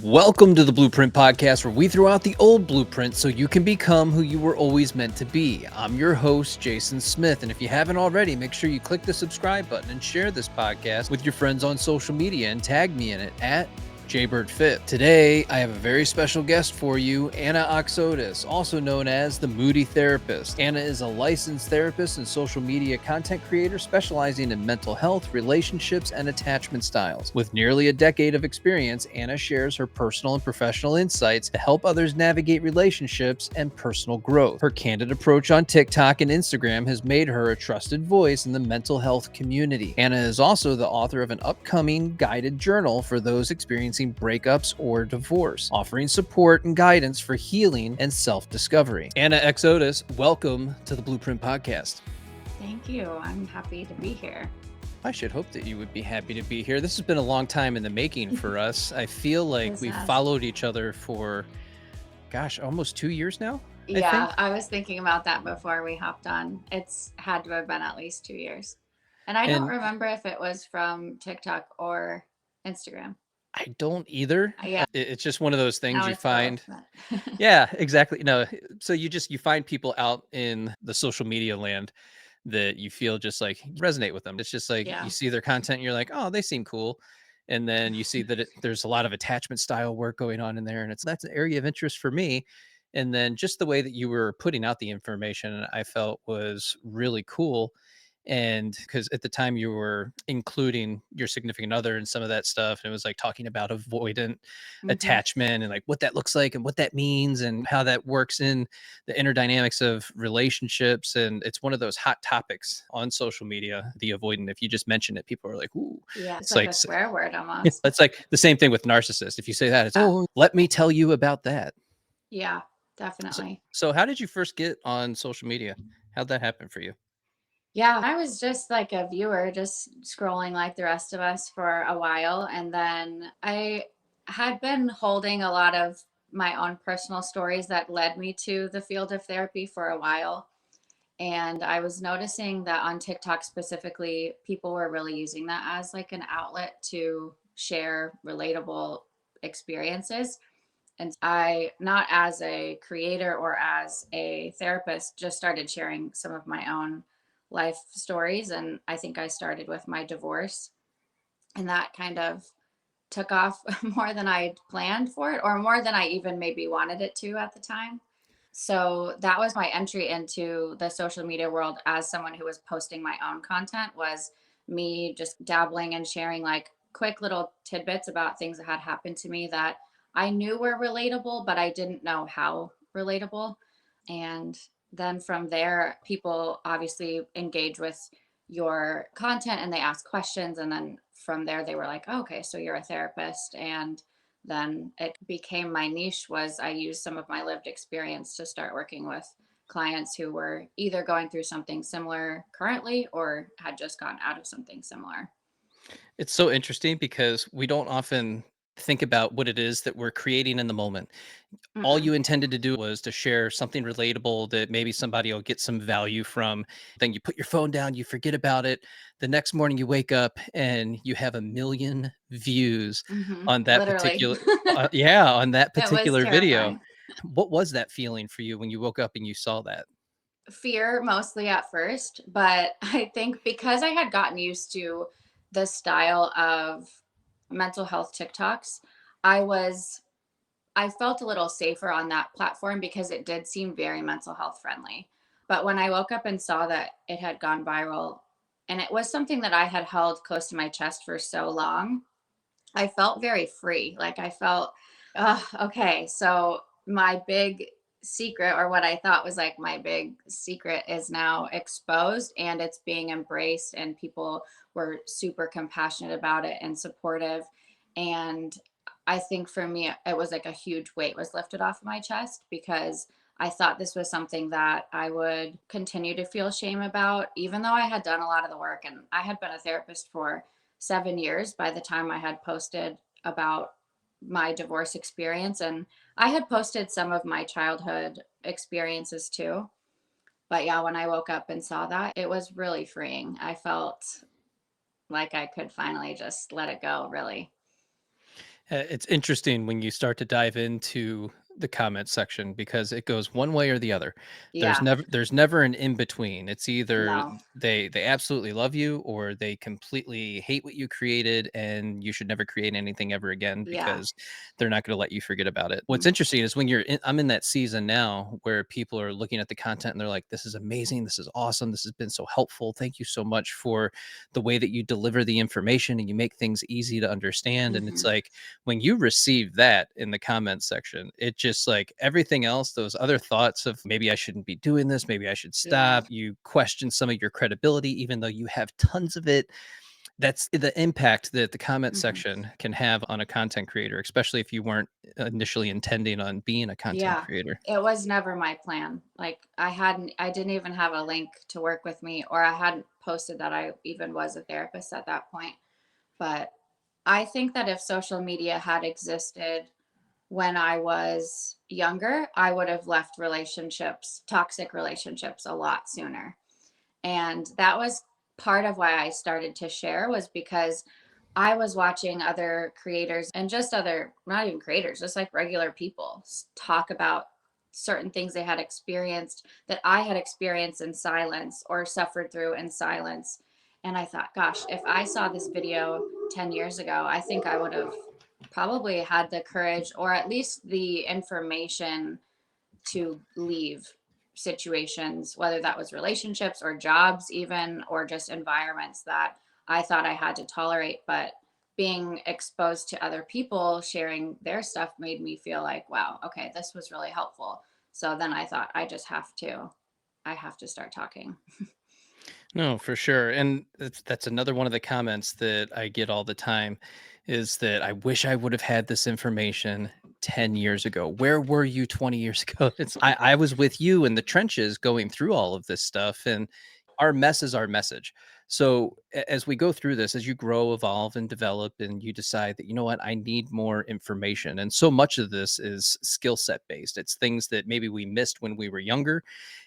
Welcome to the Blueprint Podcast, where we throw out the old blueprint so you can become who you were always meant to be. I'm your host, Jason Smith, and if you haven't already, make sure you click the subscribe button and share this podcast with your friends on social media and tag me in it at JBirdFit. Today, I have a very special guest for you, Anna Axiotis, also known as the Moody Therapist. Anna is a licensed therapist and social media content creator specializing in mental health, relationships, and attachment styles. With nearly a decade of experience, Anna shares her personal and professional insights to help others navigate relationships and personal growth. Her candid approach on TikTok and Instagram has made her a trusted voice in the mental health community. Anna is also the author of an upcoming guided journal for those experiencing breakups or divorce, offering support and guidance for healing and self-discovery. Anna Axiotis, welcome to the Blueprint Podcast. Thank you. I'm happy to be here. I should hope that you would be happy to be here. This has been a long time in the making for us. I feel like we've followed each other for, almost 2 years now. Yeah, I was thinking about that before we hopped on. It's had to have been at least 2 years. And I don't remember if it was from TikTok or Instagram. I don't either. Yeah. It's just one of those things Now you find. both. Yeah, exactly. No, so you find people out in the social media land that you feel just like resonate with them. It's just like you see their content and you're like, oh, they seem cool. And then you see that there's a lot of attachment style work going on in there. And that's an area of interest for me. And then just the way that you were putting out the information, I felt was really cool. And because at the time you were including your significant other and some of that stuff, and it was like talking about avoidant attachment and like what that looks like and what that means and how that works in the inner dynamics of relationships. And it's one of those hot topics on social media, the avoidant. If you just mention it, people are like, ooh. Yeah, it's like a swear word almost. It's like the same thing with narcissists. If you say that, it's, oh, let me tell you about that. Yeah, definitely. So how did you first get on social media? How'd that happen for you? Yeah, I was just like a viewer, just scrolling like the rest of us for a while. And then I had been holding a lot of my own personal stories that led me to the field of therapy for a while. And I was noticing that on TikTok specifically, people were really using that as like an outlet to share relatable experiences. And I, not as a creator or as a therapist, just started sharing some of my own life stories. And I think I started with my divorce, and that kind of took off more than I planned for it, or more than I even maybe wanted it to at the time. So that was my entry into the social media world as someone who was posting my own content, was me just dabbling and sharing like quick little tidbits about things that had happened to me that I knew were relatable, but I didn't know how relatable. And then from there, people obviously engage with your content and they ask questions. And then from there, they were like, oh, okay, so you're a therapist. And then it became my niche. Was I used some of my lived experience to start working with clients who were either going through something similar currently or had just gotten out of something similar. It's so interesting because we don't often think about what it is that we're creating in the moment. All you intended to do was to share something relatable that maybe somebody will get some value from. Then you put your phone down, you forget about it. The next morning you wake up and you have 1 million views on that Literally. particular on that It was particular video. terrifying. What was that feeling for you when you woke up and you saw that? Fear mostly at first, but I think because I had gotten used to the style of mental health TikToks, I felt a little safer on that platform because it did seem very mental health friendly. But when I woke up and saw that it had gone viral, and it was something that I had held close to my chest for so long, I felt very free. Like I felt, okay, so my big secret, or what I thought was like my big secret, is now exposed and it's being embraced, and people were super compassionate about it and supportive. And I think for me, it was like a huge weight was lifted off of my chest, because I thought this was something that I would continue to feel shame about, even though I had done a lot of the work and I had been a therapist for 7 years by the time I had posted about my divorce experience. And I had posted some of my childhood experiences too. But yeah, when I woke up and saw that, it was really freeing. I felt like I could finally just let it go, really. It's interesting when you start to dive into the comment section because it goes one way or the other. Yeah. There's never an in between. It's either No. they absolutely love you or they completely hate what you created and you should never create anything ever again Yeah. because they're not going to let you forget about it. What's Mm. interesting is when I'm in that season now where people are looking at the content and they're like, this is amazing, this is awesome, this has been so helpful. Thank you so much for the way that you deliver the information and you make things easy to understand. And it's Mhm. like when you receive that in the comments section, it just like everything else, those other thoughts of maybe I shouldn't be doing this, maybe I should Yeah. stop. You question some of your credibility, even though you have tons of it. That's the impact that the comment Mhm. section can have on a content creator, especially if you weren't initially intending on being a content Yeah. creator. It was never my plan. Like I didn't even have a link to work with me, or I hadn't posted that I even was a therapist at that point. But I think that if social media had existed when I was younger, I would have left relationships, toxic relationships, a lot sooner. And that was part of why I started to share, was because I was watching other creators and just other, not even creators, just like regular people talk about certain things they had experienced that I had experienced in silence or suffered through in silence. And I thought, gosh, if I saw this video 10 years ago, I think I would have probably had the courage, or at least the information, to leave situations, whether that was relationships or jobs, even, or just environments that I thought I had to tolerate. But being exposed to other people sharing their stuff made me feel like, wow, okay, this was really helpful. So then I thought, I have to start talking. No, for sure. And that's another one of the comments that I get all the time is that I wish I would have had this information 10 years ago. Where were you 20 years ago? I was with you in the trenches going through all of this stuff and our mess is our message. So as we go through this, as you grow, evolve, and develop, and you decide that, you know what, I need more information. And so much of this is skill set based. It's things that maybe we missed when we were younger.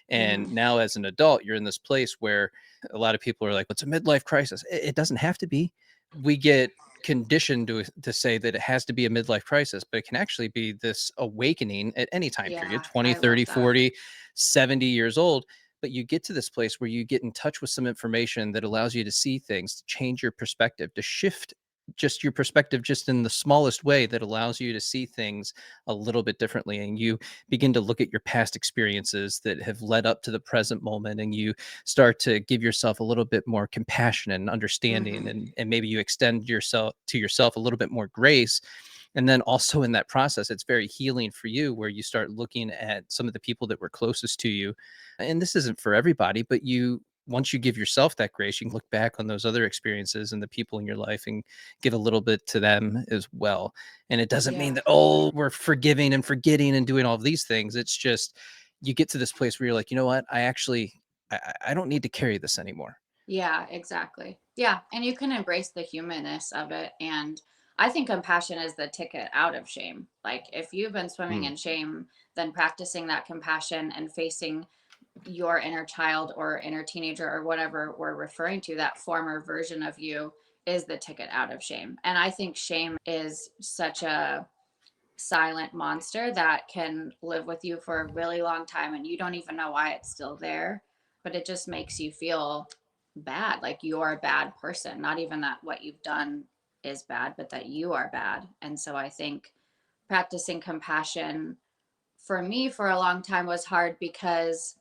And Mm-hmm. now as an adult, you're in this place where a lot of people are like, "What's a midlife crisis?" It doesn't have to be. We get conditioned to say that it has to be a midlife crisis, but it can actually be this awakening at any time period, Yeah, 20, I love 30, that. 40, 70 years old. But you get to this place where you get in touch with some information that allows you to see things, to change your perspective, to shift just your perspective just in the smallest way that allows you to see things a little bit differently. And you begin to look at your past experiences that have led up to the present moment, and you start to give yourself a little bit more compassion and understanding, Mm-hmm. and maybe you extend yourself a little bit more grace. And then also in that process, it's very healing for you where you start looking at some of the people that were closest to you. And this isn't for everybody, but you once you give yourself that grace, you can look back on those other experiences and the people in your life and give a little bit to them as well. And it doesn't mean Yeah. that, oh, we're forgiving and forgetting and doing all of these things. It's just you get to this place where you're like, you know what? I don't need to carry this anymore. Yeah, exactly. Yeah, and you can embrace the humanness of it. And I think compassion is the ticket out of shame. Like if you've been swimming Mm. in shame, then practicing that compassion and facing your inner child or inner teenager or whatever we're referring to, that former version of you, is the ticket out of shame. And I think shame is such a silent monster that can live with you for a really long time and you don't even know why it's still there, but it just makes you feel bad, like you're a bad person, not even that what you've done is bad, but that you are bad. And so I think practicing compassion for me for a long time was hard because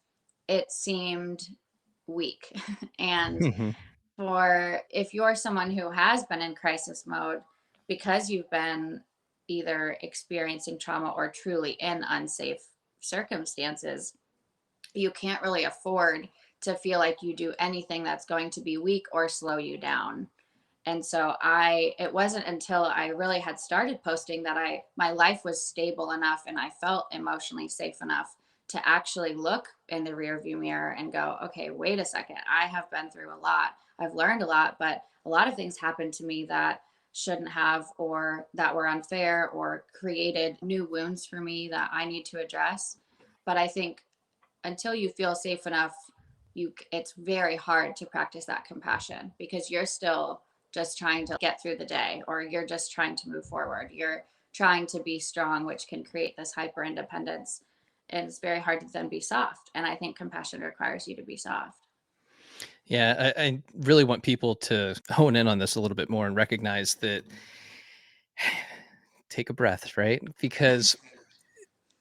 it seemed weak. And Mhm. for if you're someone who has been in crisis mode because you've been either experiencing trauma or truly in unsafe circumstances, you can't really afford to feel like you do anything that's going to be weak or slow you down. And so it wasn't until I really had started posting that my life was stable enough and I felt emotionally safe enough to actually look in the rearview mirror and go, okay, wait a second, I have been through a lot, I've learned a lot, but a lot of things happened to me that shouldn't have, or that were unfair, or created new wounds for me that I need to address. But I think until you feel safe enough, it's very hard to practice that compassion because you're still just trying to get through the day, or you're just trying to move forward. You're trying to be strong, which can create this hyper independence. And it's very hard to then be soft. And I think compassion requires you to be soft. Yeah, I really want people to hone in on this a little bit more and recognize that take a breath, right? Because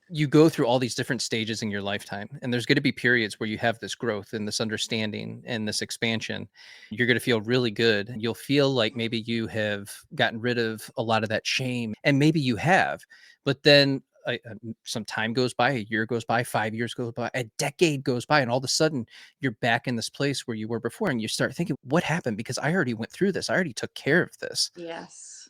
you go through all these different stages in your lifetime, and there's going to be periods where you have this growth and this understanding and this expansion. You're going to feel really good. You'll feel like maybe you have gotten rid of a lot of that shame, and maybe you have, but then some time goes by, a year goes by, 5 years goes by, a decade goes by, and all of a sudden you're back in this place where you were before, and you start thinking, what happened? Because I already went through this. I already took care of this. Yes.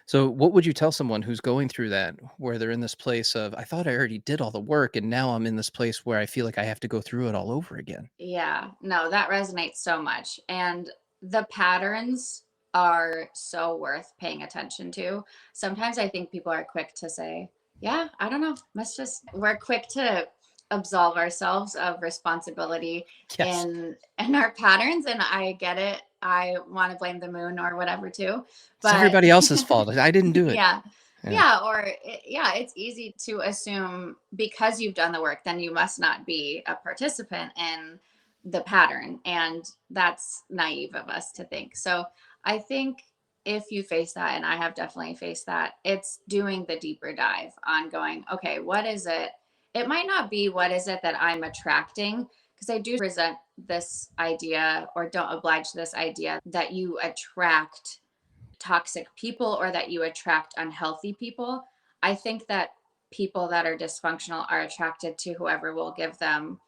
So what would you tell someone who's going through that, where they're in this place of, I thought I already did all the work and now I'm in this place where I feel like I have to go through it all over again? Yeah, no, that resonates so much. And the patterns are so worth paying attention to. Sometimes I think people are quick to say, yeah, I don't know, we're quick to absolve ourselves of responsibility Yes. in our patterns. And I get it. I want to blame the moon or whatever too. It's But everybody else's fault. I didn't do it. yeah. Yeah. Yeah, yeah, it's easy to assume because you've done the work, then you must not be a participant in the pattern. And that's naive of us to think. So I think if you face that, and I have definitely faced that, it's doing the deeper dive on going, okay, what is it? It might not be what is it that I'm attracting, because I do resent this idea or don't oblige this idea that you attract toxic people or that you attract unhealthy people. I think that people that are dysfunctional are attracted to whoever will give them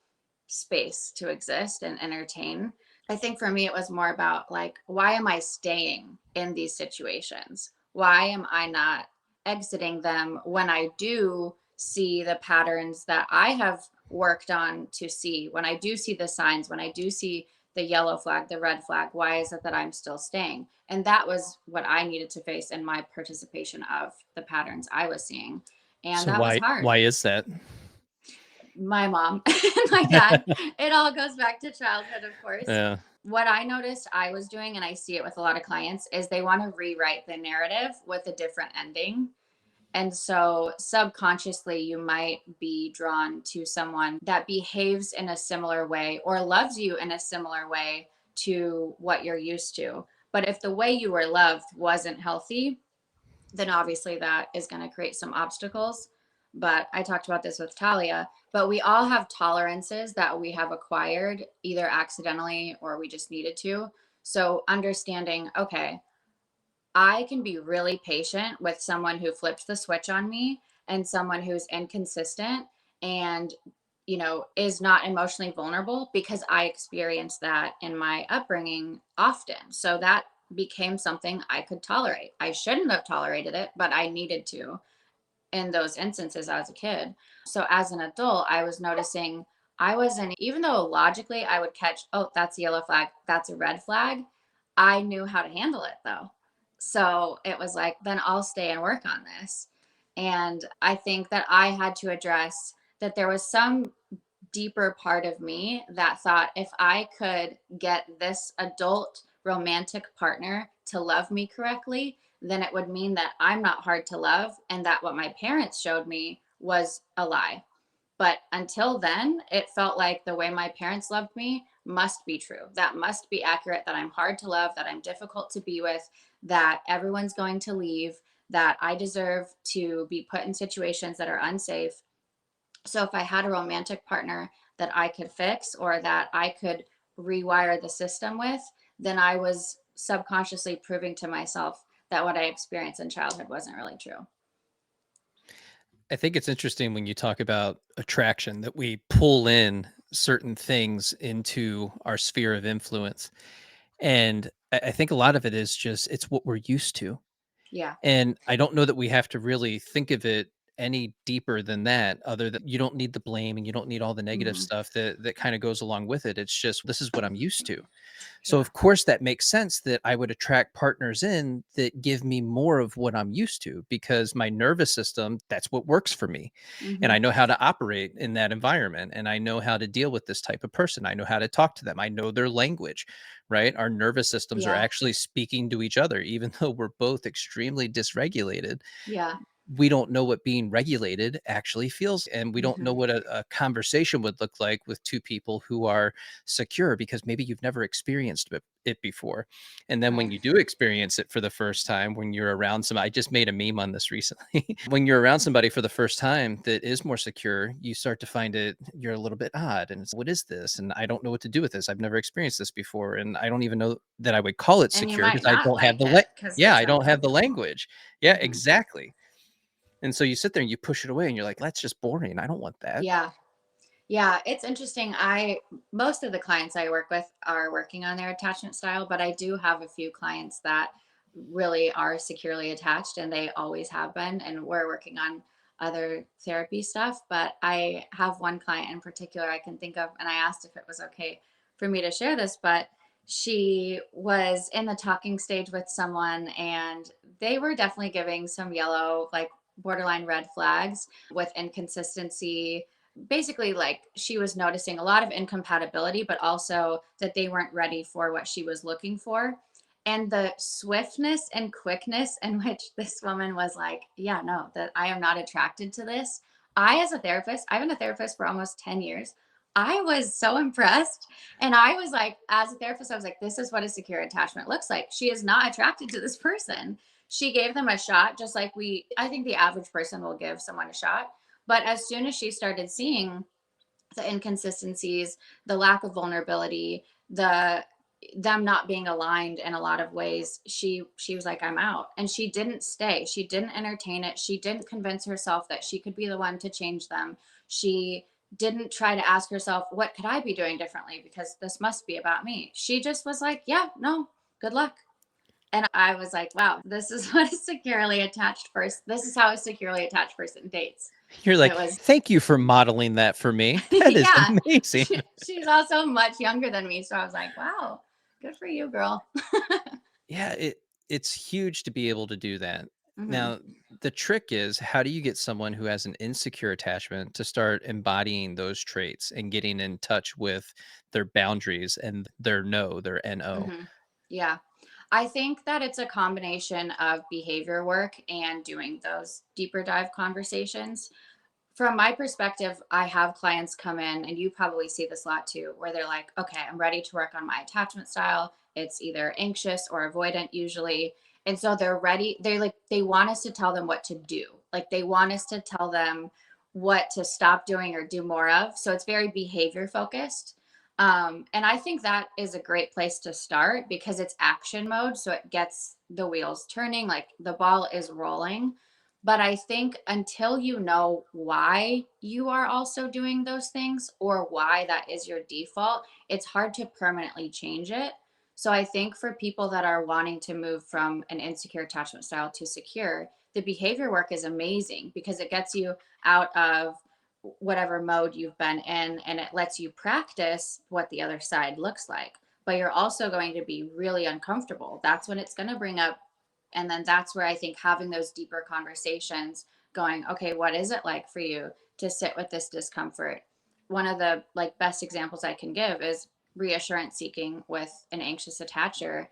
space to exist and entertain. I think for me, it was more about like, why am I staying in these situations? Why am I not exiting them when I do see the patterns that I have worked on to see? When I do see the signs, when I do see the yellow flag, the red flag, why is it that I'm still staying? And that was what I needed to face in my participation of the patterns I was seeing. And So that was why hard. why is that? My mom and my dad, it all goes back to childhood, of course. Yeah. What I noticed I was doing, and I see it with a lot of clients, is they want to rewrite the narrative with a different ending. And so subconsciously, you might be drawn to someone that behaves in a similar way or loves you in a similar way to what you're used to. But if the way you were loved wasn't healthy, then obviously that is going to create some obstacles. But I talked about this with Talia, but we all have tolerances that we have acquired either accidentally or we just needed to. So understanding, okay, I can be really patient with someone who flips the switch on me and someone who's inconsistent and is not emotionally vulnerable because I experienced that in my upbringing often. So that became something I could tolerate. I shouldn't have tolerated it, but I needed to in those instances as a kid. So as an adult, I was noticing I wasn't, even though logically I would catch, oh, that's a yellow flag, that's a red flag. I knew how to handle it though. So it was like, then I'll stay and work on this. And I think that I had to address that there was some deeper part of me that thought if I could get this adult romantic partner to love me correctly, then it would mean that I'm not hard to love and that what my parents showed me was a lie. But until then, it felt like the way my parents loved me must be true. That must be accurate, that I'm hard to love, that I'm difficult to be with, that everyone's going to leave, that I deserve to be put in situations that are unsafe. So if I had a romantic partner that I could fix or that I could rewire the system with, then I was subconsciously proving to myself that what I experienced in childhood wasn't really true. I think it's interesting when you talk about attraction that we pull in certain things into our sphere of influence. And I think a lot of it is just it's what we're used to. Yeah. And I don't know that we have to really think of it any deeper than that, other than you don't need the blame and you don't need all the negative Hmm. stuff that kind of goes along with it. It's just this is what I'm used to. So Yeah. of course that makes sense that I would attract partners in that give me more of what I'm used to because my nervous system, that's what works for me. And Hmm. I know how to operate in that environment and I know how to deal with this type of person. I know how to talk to them. I know their language, right? Our nervous systems are Yeah. actually speaking to each other even though we're both extremely dysregulated. Yeah. We don't know what being regulated actually feels, and we don't know Hmm. what a conversation would look like with two people who are secure because maybe you've never experienced it before. And then when Right. you do experience it for the first time, when you're around somebody, I just made a meme on this recently. When you're around somebody for the first time that is more secure, you start to find it you're a little bit odd and it's what is this? And I don't know what to do with this. I've never experienced this before. And I don't even know that I would call it And you secure might because I not don't have like the it because yeah, it's I don't have the uncomfortable. language. Yeah, Hmm. exactly. And so you sit there and you push it away and you're like, "That's just boring. I don't want that." Yeah. Yeah, it's interesting. I Most of the clients I work with are working on their attachment style, but I do have a few clients that really are securely attached and they always have been, and we're working on other therapy stuff. But I have one client in particular I can think of, and I asked if it was okay for me to share this, but she was in the talking stage with someone and they were definitely giving some yellow, like borderline red flags with inconsistency. Basically, like, she was noticing a lot of incompatibility, but also that they weren't ready for what she was looking for. And the swiftness and quickness in which this woman was like, yeah, no, that I am not attracted to this. As a therapist, I've been a therapist for almost 10 years. I was so impressed. And I was like, as a therapist, I was like, this is what a secure attachment looks like. She is not attracted to this person. She gave them a shot, just like I think the average person will give someone a shot. But as soon as she started seeing the inconsistencies, the lack of vulnerability, them not being aligned in a lot of ways, she was like, I'm out. And she didn't stay. She didn't entertain it. She didn't convince herself that she could be the one to change them. She didn't try to ask herself, what could I be doing differently? Because this must be about me. She just was like, yeah, no, good luck. And I was like, wow, this is what a securely attached person, this is how a securely attached person dates. You're It like, was "Thank you for modeling that for me. That is yeah, amazing." she's also much younger than me. So I was like, wow, good for you, girl. Yeah, it's huge to be able to do that. Hmm. Now, the trick is how do you get someone who has an insecure attachment to start embodying those traits and getting in touch with their boundaries and their no, their NO? Hmm. Yeah. I think that it's a combination of behavior work and doing those deeper dive conversations. From my perspective, I have clients come in, and you probably see this a lot too, where they're like, okay, I'm ready to work on my attachment style. It's either anxious or avoidant, usually. And so they're ready. They want us to tell them what to do. Like, they want us to tell them what to stop doing or do more of. So it's very behavior focused. And I think that is a great place to start because it's action mode. So it gets the wheels turning, like the ball is rolling. But I think until you know why you are also doing those things or why that is your default, it's hard to permanently change it. So I think for people that are wanting to move from an insecure attachment style to secure, the behavior work is amazing because it gets you out of whatever mode you've been in and it lets you practice what the other side looks like. But you're also going to be really uncomfortable. That's when it's going to bring up, and then that's where I think having those deeper conversations, going, okay, what is it like for you to sit with this discomfort? One of the like best examples I can give is reassurance seeking with an anxious attacher.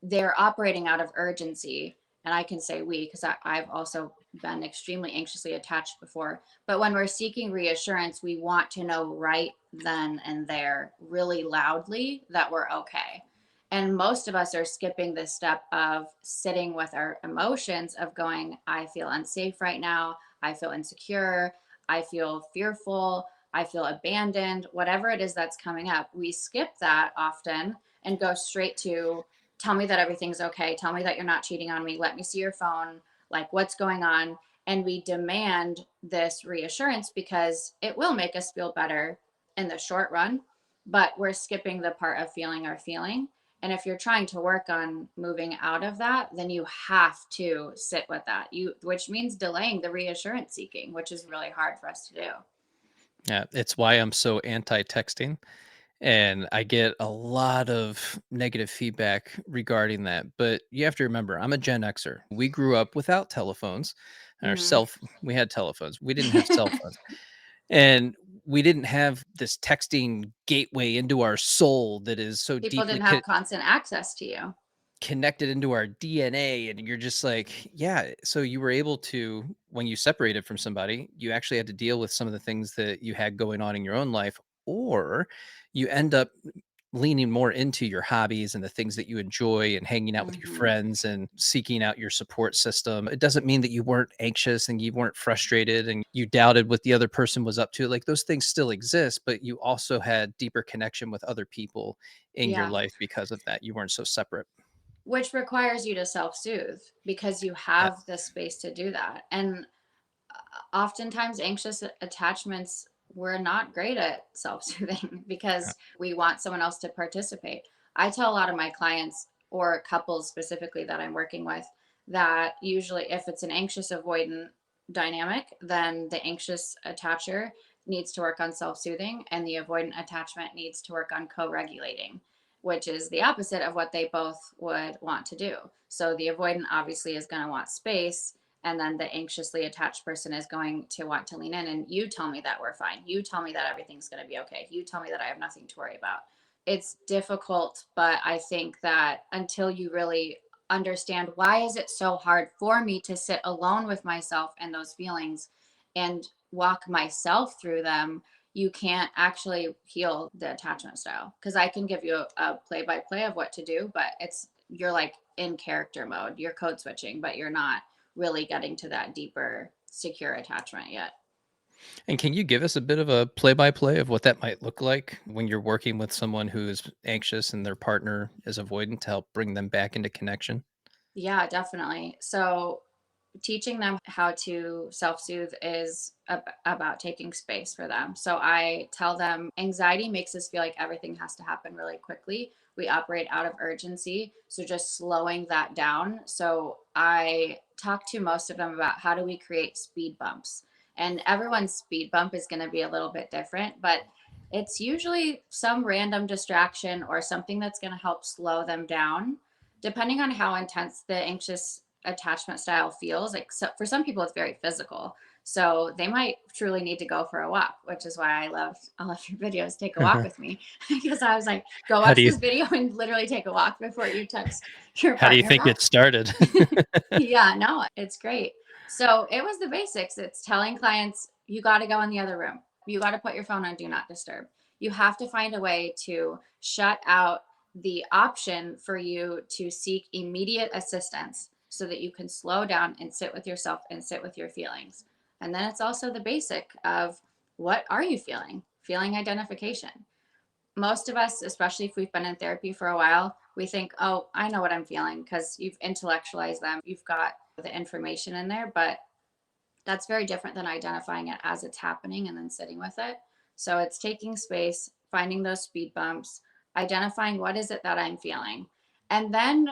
They're operating out of urgency, and I can say we because I've also been extremely anxiously attached before. But when we're seeking reassurance, we want to know right then and there really loudly that we're okay. And most of us are skipping this step of sitting with our emotions, of going, I feel unsafe right now, I feel insecure, I feel fearful, I feel abandoned, whatever it is that's coming up. We skip that often and go straight to, tell me that everything's okay. Tell me that you're not cheating on me. Let me see your phone. Like, what's going on? And we demand this reassurance because it will make us feel better in the short run, but we're skipping the part of feeling our feeling. And if you're trying to work on moving out of that, then you have to sit with that. Which means delaying the reassurance seeking, which is really hard for us to do. Yeah, it's why I'm so anti-texting. And I get a lot of negative feedback regarding that. But you have to remember, I'm a Gen Xer. We grew up without telephones. Hmm. We had telephones. We didn't have cell phones. And we didn't have this texting gateway into our soul that is so People deeply didn't have constant access to you. connected into our DNA. And you're just like, yeah. So you were able to, when you separated from somebody, you actually had to deal with some of the things that you had going on in your own life, or you end up leaning more into your hobbies and the things that you enjoy and hanging out with your Hmm. friends and seeking out your support system. It doesn't mean that you weren't anxious and you weren't frustrated and you doubted what the other person was up to. Like those things still exist, but you also had deeper connection with other people in your Yeah. life because of that. You weren't so separate. Which requires you to self-soothe because you Yeah. have the space to do that. And oftentimes anxious attachments, we're not great at self-soothing Yeah. because we want someone else to participate. I tell a lot of my clients or couples specifically that I'm working with that usually if it's an anxious avoidant dynamic, then the anxious attacher needs to work on self-soothing and the avoidant attachment needs to work on co-regulating, which is the opposite of what they both would want to do. So the avoidant obviously is going to want space, and then the anxiously attached person is going to want to lean in and you tell me that we're fine, you tell me that everything's going to be okay, you tell me that I have nothing to worry about. It's difficult, but I think that until you really understand why is it so hard for me to sit alone with myself and those feelings and walk myself through them, you can't actually heal the attachment style. Because I can give you a play by play of what to do, but you're like in character mode, you're code switching, but you're not really getting to that deeper secure attachment yet. And can you give us a bit of a play by play of what that might look like when you're working with someone who is anxious and their partner is avoidant to help bring them back into connection? Yeah, definitely. So teaching them how to self soothe is about taking space for them. So I tell them anxiety makes us feel like everything has to happen really quickly. We operate out of urgency. So just slowing that down. So I talk to most of them about how do we create speed bumps. And everyone's speed bump is going to be a little bit different, but it's usually some random distraction or something that's going to help slow them down depending on how intense the anxious attachment style feels. Like, so for some people it's very physical, so they might truly need to go for a walk, which is why I love all of your videos. Take a walk with me because I was like, go How watch do you this video and literally take a walk before you text your how do you partner think back. it started? Yeah, no, it's great. So it was the basics. It's telling clients, you got to go in the other room. You got to put your phone on do not disturb. You have to find a way to shut out the option for you to seek immediate assistance so that you can slow down and sit with yourself and sit with your feelings. And then it's also the basic of what are you feeling? Feeling identification. Most of us, especially if we've been in therapy for a while, we think, oh, I know what I'm feeling because you've intellectualized them. You've got the information in there, but that's very different than identifying it as it's happening and then sitting with it. So it's taking space, finding those speed bumps, identifying what is it that I'm feeling, and then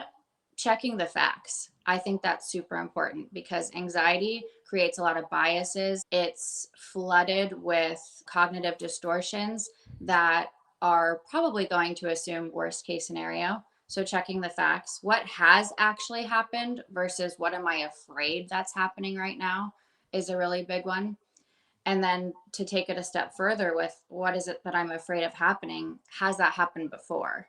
checking the facts. I think that's super important because anxiety creates a lot of biases. It's flooded with cognitive distortions that are probably going to assume worst case scenario. So checking the facts, what has actually happened versus what am I afraid that's happening right now is a really big one. And then to take it a step further with what is it that I'm afraid of happening? Has that happened before?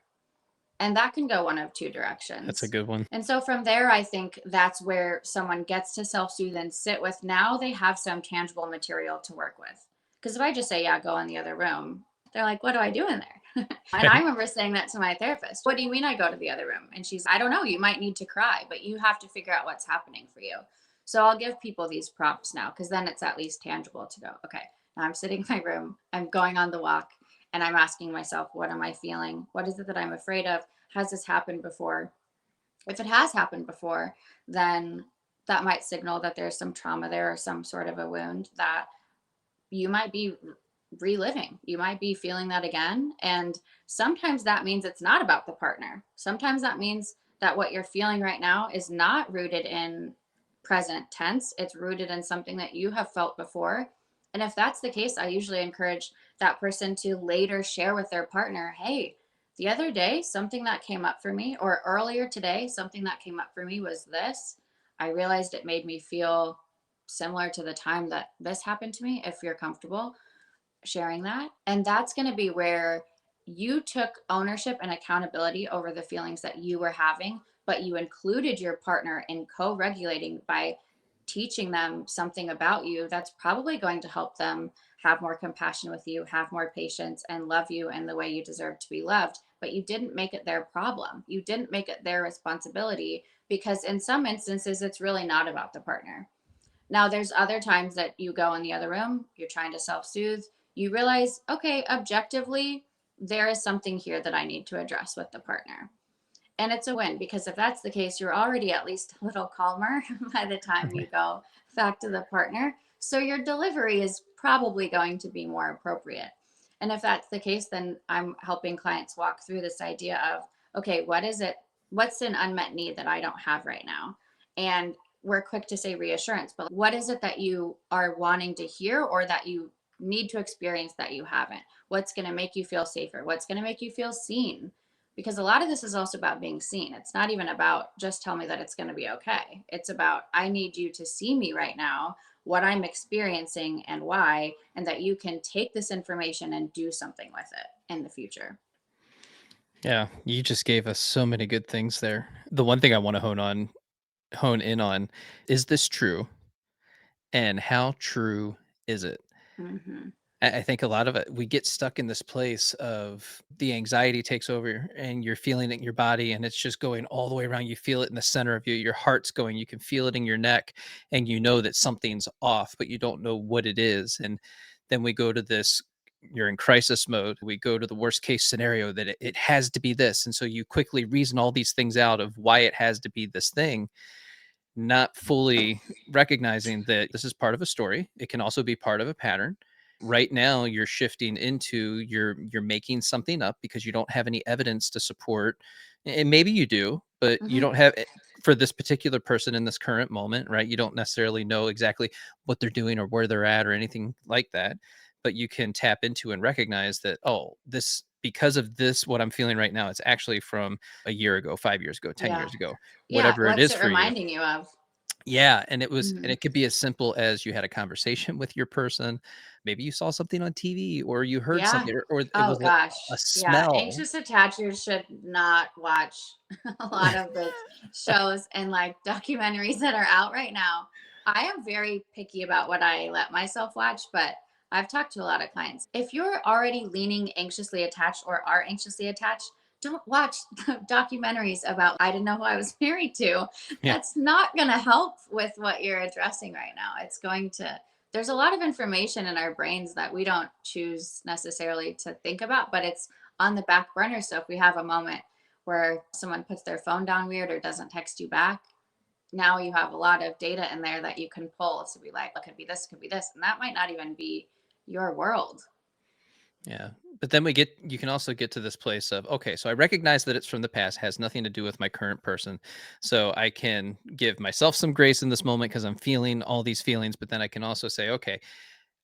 And that can go one of two That's a directions. good one. And so from there, I think that's where someone gets to self soothe and sit with. Now they have some tangible material to work with. Because if I just say, yeah, go in the other room, they're like, what do I do in there? And I Right. remember saying that to my therapist. What do you mean I go to the other room? And she's, I don't know, you might need to cry, but you have to figure out what's happening for you. So I'll give people these prompts now because then it's at least tangible to go, okay, now I'm sitting in my room, I'm going on the walk, and I'm asking myself, what am I feeling? What is it that I'm afraid of? Has this happened before? If it has happened before, then that might signal that there's some trauma there or some sort of a wound that you might be reliving. You might be feeling that again. And sometimes that means it's not about the partner. Sometimes that means that what you're feeling right now is not rooted in present tense, it's rooted in something that you have felt before. And if that's the case, I usually encourage that person to later share with their partner, hey, the other day, something that came up for me, or earlier today, something that came up for me was this. I realized it made me feel similar to the time that this happened to me, if you're comfortable sharing that. And that's going to be where you took ownership and accountability over the feelings that you were having, but you included your partner in co regulating by teaching them something about you that's probably going to help them have more compassion with you, have more patience, and love you in the way you deserve to be loved. But you didn't make it their problem. You didn't make it their responsibility, because in some instances, it's really not about the partner. Now, there's other times that you go in the other room, you're trying to self soothe, you realize, okay, objectively, there is something here that I need to address with the partner. And it's a win, because if that's the case, you're already at least a little calmer by the time you go back to the partner. So your delivery is probably going to be more appropriate. And if that's the case, then I'm helping clients walk through this idea of, okay, what is it? What's an unmet need that I don't have right now? And we're quick to say reassurance, but what is it that you are wanting to hear, or that you need to experience that you haven't? What's going to make you feel safer? What's going to make you feel seen? Because a lot of this is also about being seen. It's not even about just tell me that it's going to be okay. It's about, I need you to see me right now, what I'm experiencing and why, and that you can take this information and do something with it in the future. Yeah, you just gave us so many good things there. The one thing I want to hone in on, is this true? And how true is it? Hmm. I think a lot of it, we get stuck in this place of the anxiety takes over and you're feeling it in your body and it's just going all the way around. You feel it in the center of you. Your heart's going, you can feel it in your neck and you know that something's off, but you don't know what it is. And then we go to this, you're in crisis mode. We go to the worst case scenario that it has to be this. And so you quickly reason all these things out of why it has to be this thing, not fully recognizing that this is part of a story. It can also be part of a pattern. Right now, you're shifting into you're making something up because you don't have any evidence to support, and maybe you do, but you Hmm. don't have it for this particular person in this current moment, right? You don't necessarily know exactly what they're doing or where they're at or anything like that, but you can tap into and recognize that, oh, this because of this, what I'm feeling right now, it's actually from a year ago, 5 years ago, 10 Yeah. years ago, Yeah. whatever it What's is it for you. reminding you of? Yeah, and Hmm. it could be as simple as you had a conversation with your person. Maybe you saw something on TV or you heard Yeah. something or it Oh was gosh. a Yeah. smell. Anxious attachers should not watch a lot of the shows and like documentaries that are out right now. I am very picky about what I let myself watch, but I've talked to a lot of clients. If you're already leaning anxiously attached or are anxiously attached, don't watch documentaries about I didn't know who I was married to. Yeah. That's not going to help with what you're addressing right now. It's going to, there's a lot of information in our brains that we don't choose necessarily to think about, but it's on the back burner. So if we have a moment where someone puts their phone down weird or doesn't text you back, now you have a lot of data in there that you can pull to be like, it could be this, it could be this. And that might not even be your world. Yeah. But then you can also get to this place of, okay, so I recognize that it's from the past, has nothing to do with my current person. So I can give myself some grace in this moment because I'm feeling all these feelings. But then I can also say, okay,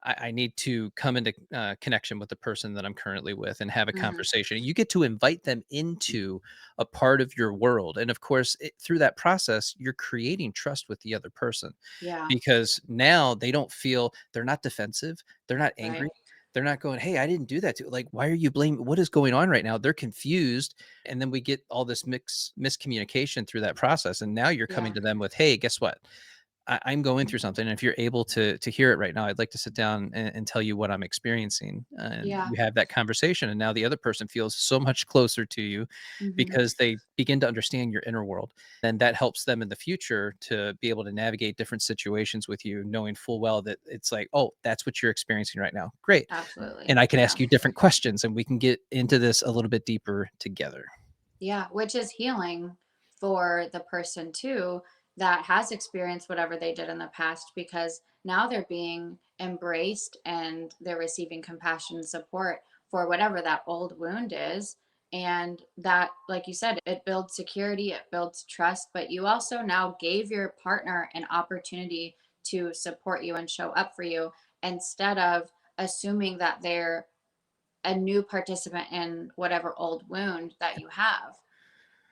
I need to come into connection with the person that I'm currently with and have a Hmm. conversation. You get to invite them into a part of your world. And of course, through that process, you're creating trust with the other person Yeah. because now they don't feel they're not defensive, they're not Right. angry. They're not going, hey, I didn't do that to like, why are you blaming? What is going on right now? They're confused. And then we get all this miscommunication through that process. And now you're coming Yeah. to them with, hey, guess what? I'm going through something, and if you're able to hear it right now, I'd like to sit down and tell you what I'm experiencing. And Yeah. you have that conversation, and now the other person feels so much closer to you Hmm. because they begin to understand your inner world. And that helps them in the future to be able to navigate different situations with you, knowing full well that it's like, oh, that's what you're experiencing right now. Great. And Absolutely. I can Yeah. ask you different questions, and we can get into this a little bit deeper together. Yeah. Which is healing for the person too. that has experienced whatever they did in the past, because now they're being embraced and they're receiving compassion and support for whatever that old wound is. And that, like you said, it builds security, it builds trust, but you also now gave your partner an opportunity to support you and show up for you, instead of assuming that they're a new participant in whatever old wound that you have.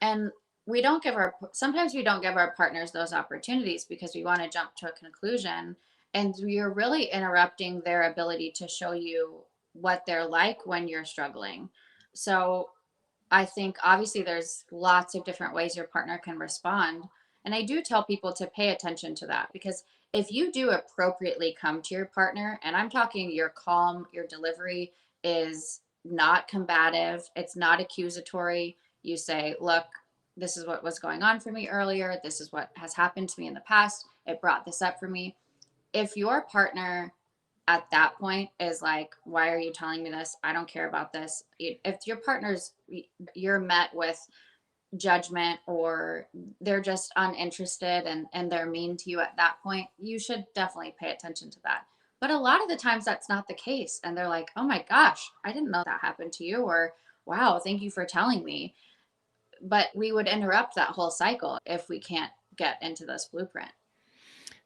And we don't give our sometimes we don't give our partners those opportunities because we want to jump to a conclusion, and you're really interrupting their ability to show you what they're like when you're struggling. So I think obviously there's lots of different ways your partner can respond. And I do tell people to pay attention to that, because if you do appropriately come to your partner, and I'm talking your calm, your delivery is not combative, it's not accusatory. You say, look, this is what was going on for me earlier. This is what has happened to me in the past. It brought this up for me. If your partner at that point is like, why are you telling me this? I don't care about this. If your partner's, you're met with judgment, or they're just uninterested and they're mean to you at that point, you should definitely pay attention to that. But a lot of the times that's not the case. And they're like, oh my gosh, I didn't know that happened to you. Or wow, thank you for telling me. But we would interrupt that whole cycle if we can't get into this blueprint.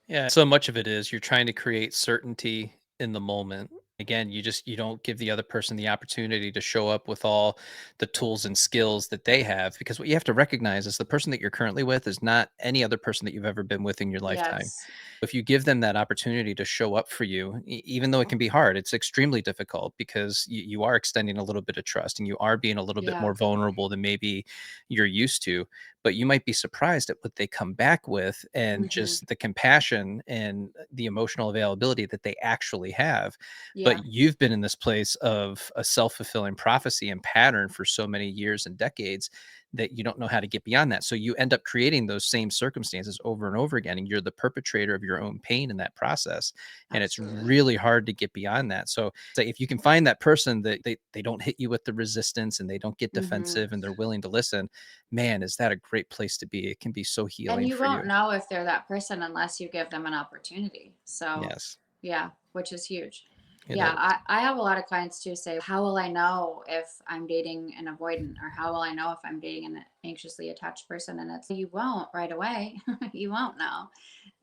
Yeah, so much of it is you're trying to create certainty in the moment. Again, you don't give the other person the opportunity to show up with all the tools and skills that they have, because what you have to recognize is the person that you're currently with is not any other person that you've ever been with in your lifetime. Yes. If you give them that opportunity to show up for you, even though it can be hard, it's extremely difficult, because you are extending a little bit of trust and you are being a little bit Yeah. more vulnerable than maybe you're used to. But you might be surprised at what they come back with, and Hmm. just the compassion and the emotional availability that they actually have. Yeah. But you've been in this place of a self-fulfilling prophecy and pattern for so many years and decades that you don't know how to get beyond that. So you end up creating those same circumstances over and over again, and you're the perpetrator of your own pain in that process. And it's Absolutely. really hard to get beyond that. So if you can find that person that they don't hit you with the resistance and they don't get Hmm. defensive and they're willing to listen, man, is that a great place to be. It can be so And healing you for won't you. know if they're that person unless you give them an opportunity. So, Yes, yeah, which is huge. it Yeah, is. I have a lot of clients too say, how will I know if I'm dating an avoidant, or how will I know if I'm dating an anxiously attached person? And it's, you won't right away. You won't know.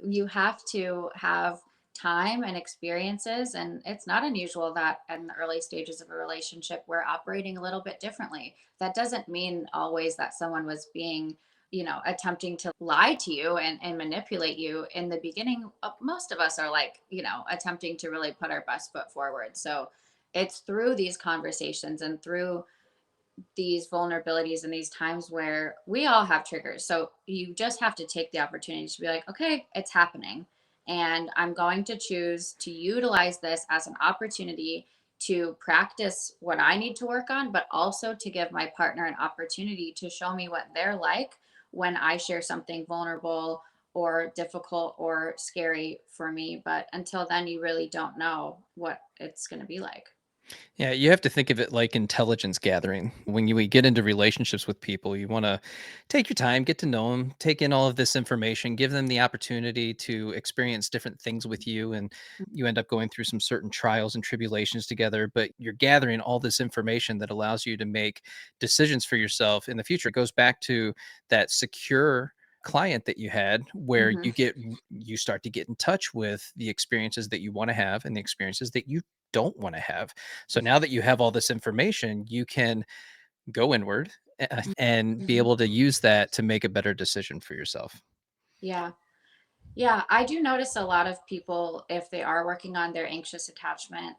You have to have time and experiences. And it's not unusual that in the early stages of a relationship, we're operating a little bit differently. That doesn't mean always that someone was being, attempting to lie to you and manipulate you in the beginning. Most of us are like, attempting to really put our best foot forward. So it's through these conversations and through these vulnerabilities and these times where we all have triggers. So you just have to take the opportunity to be like, okay, it's happening. And I'm going to choose to utilize this as an opportunity to practice what I need to work on, but also to give my partner an opportunity to show me what they're like when I share something vulnerable or difficult or scary for me. But until then, you really don't know what it's going to be like. Yeah, you have to think of it like intelligence gathering. When we get into relationships with people, you want to take your time, get to know them, take in all of this information, give them the opportunity to experience different things with you. And you end up going through some certain trials and tribulations together, but you're gathering all this information that allows you to make decisions for yourself in the future. It goes back to that secure client that you had, where Hmm. you start to get in touch with the experiences that you want to have and the experiences that you don't want to have. So now that you have all this information, you can go inward and be Hmm. able to use that to make a better decision for yourself. Yeah. Yeah, I do notice a lot of people, if they are working on their anxious attachment,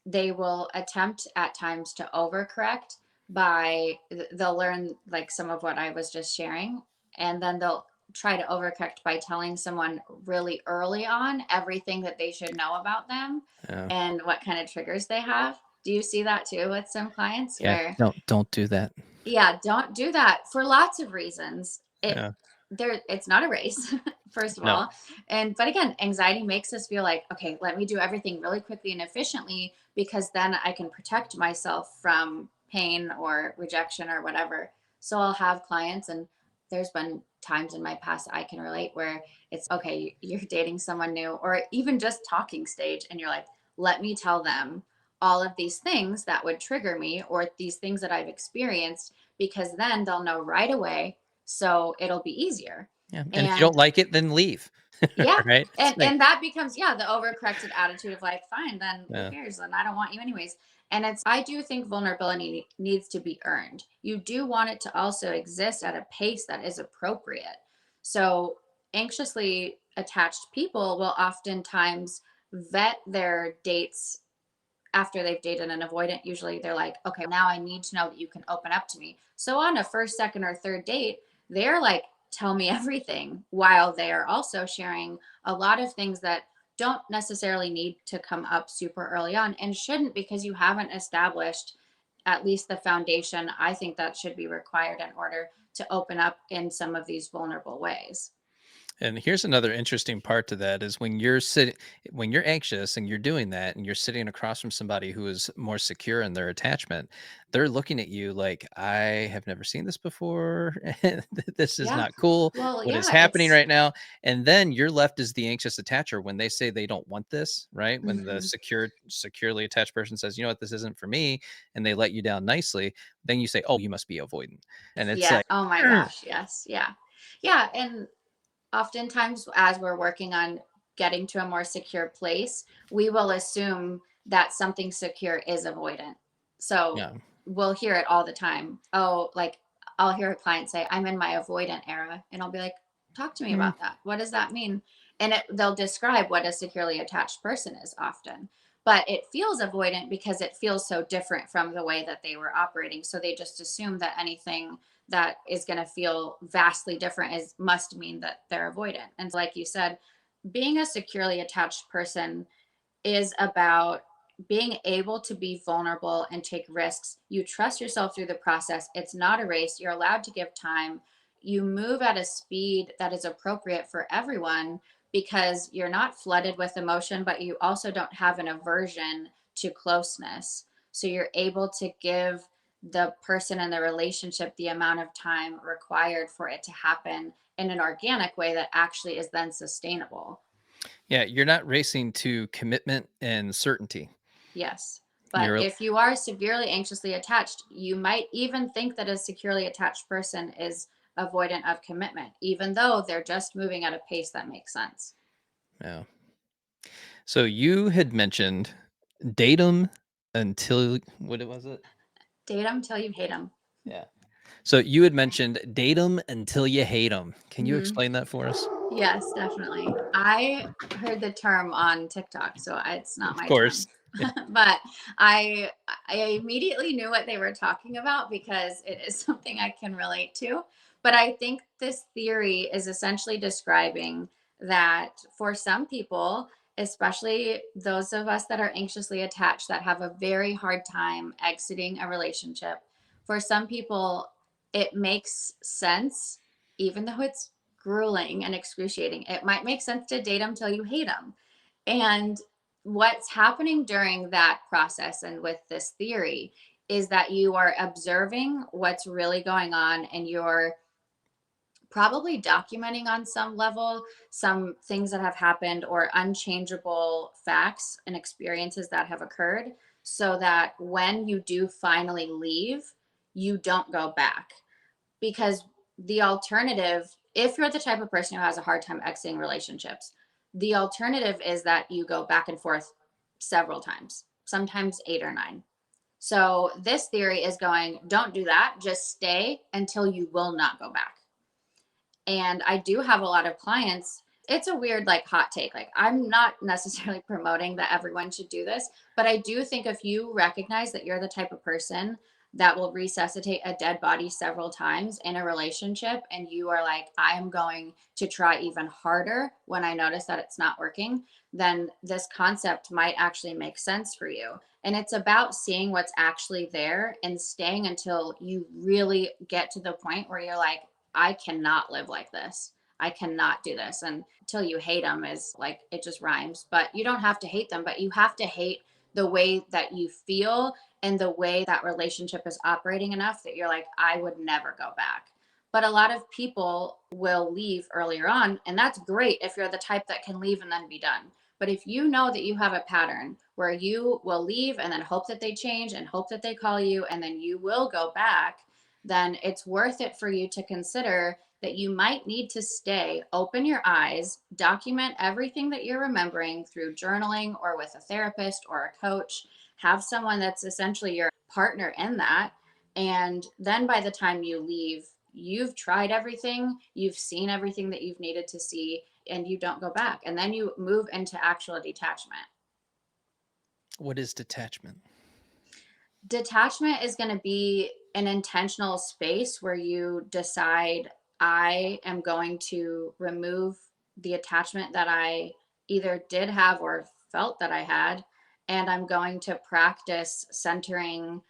they will attempt at times to overcorrect by, they'll learn like some of what I was just sharing, and then they'll try to overcorrect by telling someone really early on everything that they should know about them Yeah. and what kind of triggers they have. Do you see that too with some clients Yeah. where, Don't do that. yeah, don't do that for lots of reasons. Yeah. It's not a race, first of No. all. And but again, anxiety makes us feel like, okay, let me do everything really quickly and efficiently, because then I can protect myself from pain or rejection or whatever. So I'll have clients, and there's been times in my past I can relate where it's okay, you're dating someone new or even just talking stage, and you're like, let me tell them all of these things that would trigger me or these things that I've experienced, because then they'll know right away. So it'll be easier. Yeah, and if you don't And like it, then leave. yeah, Right? It's and like that becomes, yeah, the overcorrected attitude of like, fine, then who yeah. cares? Then I don't want you anyways. And it's, I do think vulnerability needs to be earned. You do want it to also exist at a pace that is appropriate. So anxiously attached people will oftentimes vet their dates after they've dated an avoidant. Usually they're like, okay, now I need to know that you can open up to me. So on a first, second, or third date, they're like, tell me everything, while they are also sharing a lot of things that don't necessarily need to come up super early on and shouldn't, because you haven't established at least the foundation I think that should be required in order to open up in some of these vulnerable ways. And here's another interesting part to that is when you're anxious and you're doing that and you're sitting across from somebody who is more secure in their attachment, they're looking at you like, I have never seen this before. This is Yeah. not cool. Well, What is yeah, happening it's right now? And then you're left as the anxious attacher when they say they don't want this, right? When the mhm. securely attached person says, you know what, this isn't for me, and they let you down nicely, then you say, oh, you must be avoidant. And it's Yes. like, Oh my gosh. Yes. Yeah. Yeah. And oftentimes, as we're working on getting to a more secure place, we will assume that something secure is avoidant. So yeah. we'll hear it all the time. Oh, like I'll hear a client say, I'm in my avoidant era. And I'll be like, talk to me Mm, about that. What does that mean? And they'll describe what a securely attached person is often. But it feels avoidant because it feels so different from the way that they were operating. So they just assume that anything that is going to feel vastly different is must mean that they're avoidant. And like you said, being a securely attached person is about being able to be vulnerable and take risks. You trust yourself through the process. It's not a race. You're allowed to give time. You move at a speed that is appropriate for everyone, because you're not flooded with emotion, but you also don't have an aversion to closeness. So you're able to give the person and the relationship the amount of time required for it to happen in an organic way that actually is then sustainable. yeah, you're not racing to commitment and certainty. Yes. But You're if you are severely anxiously attached, you might even think that a securely attached person is avoidant of commitment, even though they're just moving at a pace that makes sense. yeah. So you had mentioned date 'em until what it was it? Date them till you hate them. Yeah. So you had mentioned date 'em until you hate 'em. Can you Hmm. explain that for us? Yes, definitely. I heard the term on TikTok, so it's not Of my course. term. But I immediately knew what they were talking about because it is something I can relate to. But I think this theory is essentially describing that for some people, especially those of us that are anxiously attached that have a very hard time exiting a relationship, for some people it makes sense, even though it's grueling and excruciating. It might make sense to date them till you hate them. And what's happening during that process and with this theory is that you are observing what's really going on, and you're probably documenting on some level some things that have happened or unchangeable facts and experiences that have occurred, so that when you do finally leave, you don't go back. Because the alternative, if you're the type of person who has a hard time exiting relationships, the alternative is that you go back and forth several times, sometimes eight or nine. So this theory is going, don't do that, just stay until you will not go back. And I do have a lot of clients. It's a weird, like, hot take. Like, I'm not necessarily promoting that everyone should do this, but I do think if you recognize that you're the type of person that will resuscitate a dead body several times in a relationship, and you are like, I am going to try even harder when I notice that it's not working, then this concept might actually make sense for you. And it's about seeing what's actually there and staying until you really get to the point where you're like, I cannot live like this. I cannot do this. And until you hate them is like, it just rhymes. But you don't have to hate them, but you have to hate the way that you feel and the way that relationship is operating enough that you're like, I would never go back. But a lot of people will leave earlier on, and that's great if you're the type that can leave and then be done. But if you know that you have a pattern where you will leave and then hope that they change and hope that they call you and then you will go back, then it's worth it for you to consider that you might need to stay, open your eyes, document everything that you're remembering through journaling or with a therapist or a coach, have someone that's essentially your partner in that. And then by the time you leave, you've tried everything, you've seen everything that you've needed to see, and you don't go back. And then you move into actual detachment. What is detachment? Detachment is going to be an intentional space where you decide, I am going to remove the attachment that I either did have or felt that I had, and I'm going to practice centering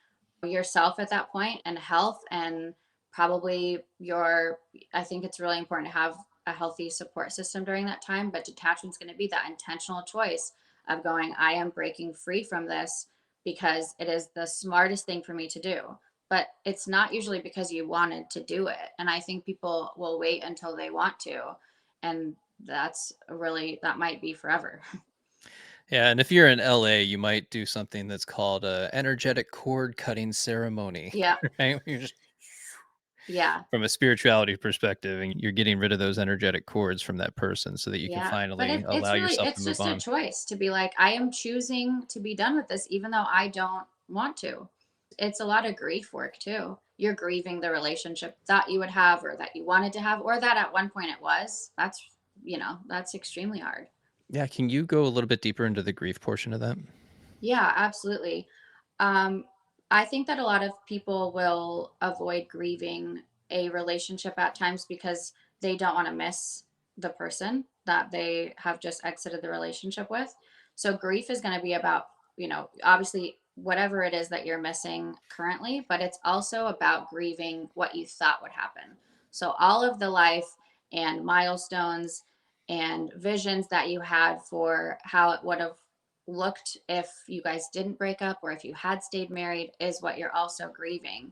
yourself at that point and health, and probably your, I think it's really important to have a healthy support system during that time. But detachment's going to be that intentional choice of going, I am breaking free from this because it is the smartest thing for me to do. But it's not usually because you wanted to do it. And I think people will wait until they want to. And that's really, that might be forever. Yeah, and if you're in LA, you might do something that's called a energetic cord cutting ceremony, Yeah. right? You're just Yeah. from a spirituality perspective, and you're getting rid of those energetic cords from that person so that you can Yeah. But finally it's allow really, yourself to it's move just a on. choice to be like, I am choosing to be done with this, even though I don't want to. It's a lot of grief work too. You're grieving the relationship that you would have or that you wanted to have, or that at one point it was. That's, that's extremely hard. Yeah, can you go a little bit deeper into the grief portion of that? Yeah, absolutely. Um, I think that a lot of people will avoid grieving a relationship at times because they don't want to miss the person that they have just exited the relationship with. So grief is going to be about, obviously whatever it is that you're missing currently, but it's also about grieving what you thought would happen. So all of the life and milestones and visions that you had for how it would have looked if you guys didn't break up or if you had stayed married is what you're also grieving.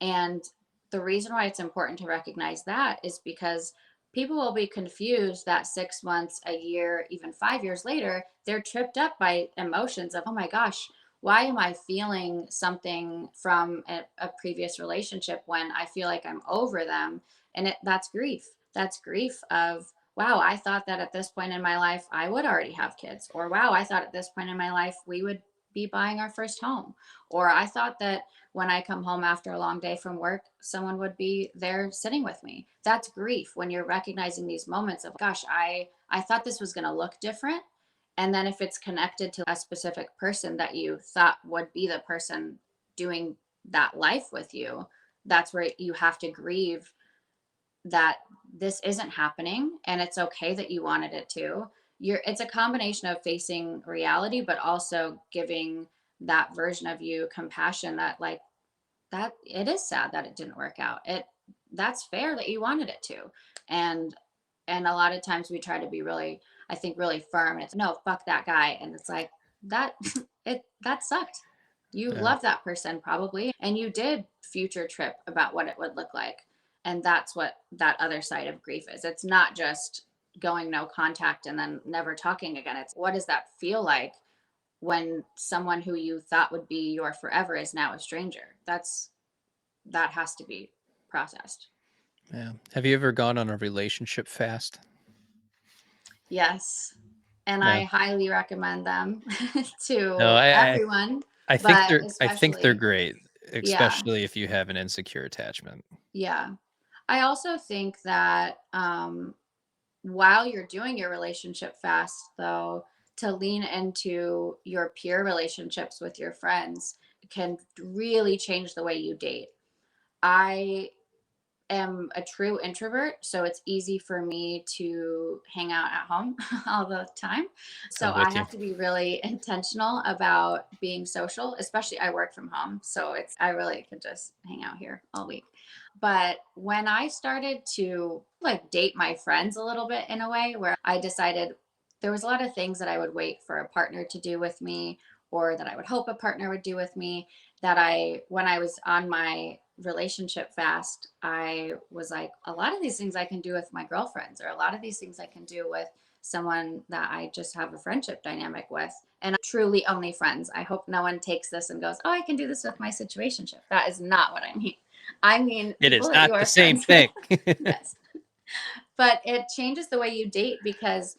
And the reason why it's important to recognize that is because people will be confused that 6 months, a year, even 5 years later, they're tripped up by emotions of, oh my gosh, why am I feeling something from a previous relationship when I feel like I'm over them? And that's grief. That's grief of, wow, I thought that at this point in my life, I would already have kids. Or, wow, I thought at this point in my life, we would be buying our first home. Or, I thought that when I come home after a long day from work, someone would be there sitting with me. That's grief when you're recognizing these moments of, gosh, I thought this was going to look different. And then if it's connected to a specific person that you thought would be the person doing that life with you, that's where you have to grieve that this isn't happening and it's okay that you wanted it to. It's a combination of facing reality but also giving that version of you compassion that, like, that it is sad that it didn't work out. That's fair that you wanted it to. And a lot of times we try to be really, I think, really firm, and it's no, fuck that guy, and it's like that that sucked. You Yeah. love that person probably, and you did future trip about what it would look like. And that's what that other side of grief is. It's not just going no contact and then never talking again. It's, what does that feel like when someone who you thought would be your forever is now a stranger? That has to be processed. Yeah. Have you ever gone on a relationship fast? Yes. And Yeah. I highly recommend them No, to I everyone, I think but they're especially, great, yeah, especially if you have an insecure attachment. yeah. I also think that while you're doing your relationship fast, though, to lean into your peer relationships with your friends can really change the way you date. I am a true introvert, so it's easy for me to hang out at home all the time. So I'm I with you. have to be really intentional about being social, especially I work from home. So I really could just hang out here all week. But when I started to like date my friends a little bit in a way where I decided there was a lot of things that I would wait for a partner to do with me or that I would hope a partner would do with me. that when I was on my relationship fast, I was like, a lot of these things I can do with my girlfriends, or a lot of these things I can do with someone that I just have a friendship dynamic with, and truly only friends. I hope no one takes this and goes, oh, I can do this with my situationship. That is not what I mean. I mean It people is that not you the are same friends with. thing. Yes. But it changes the way you date, because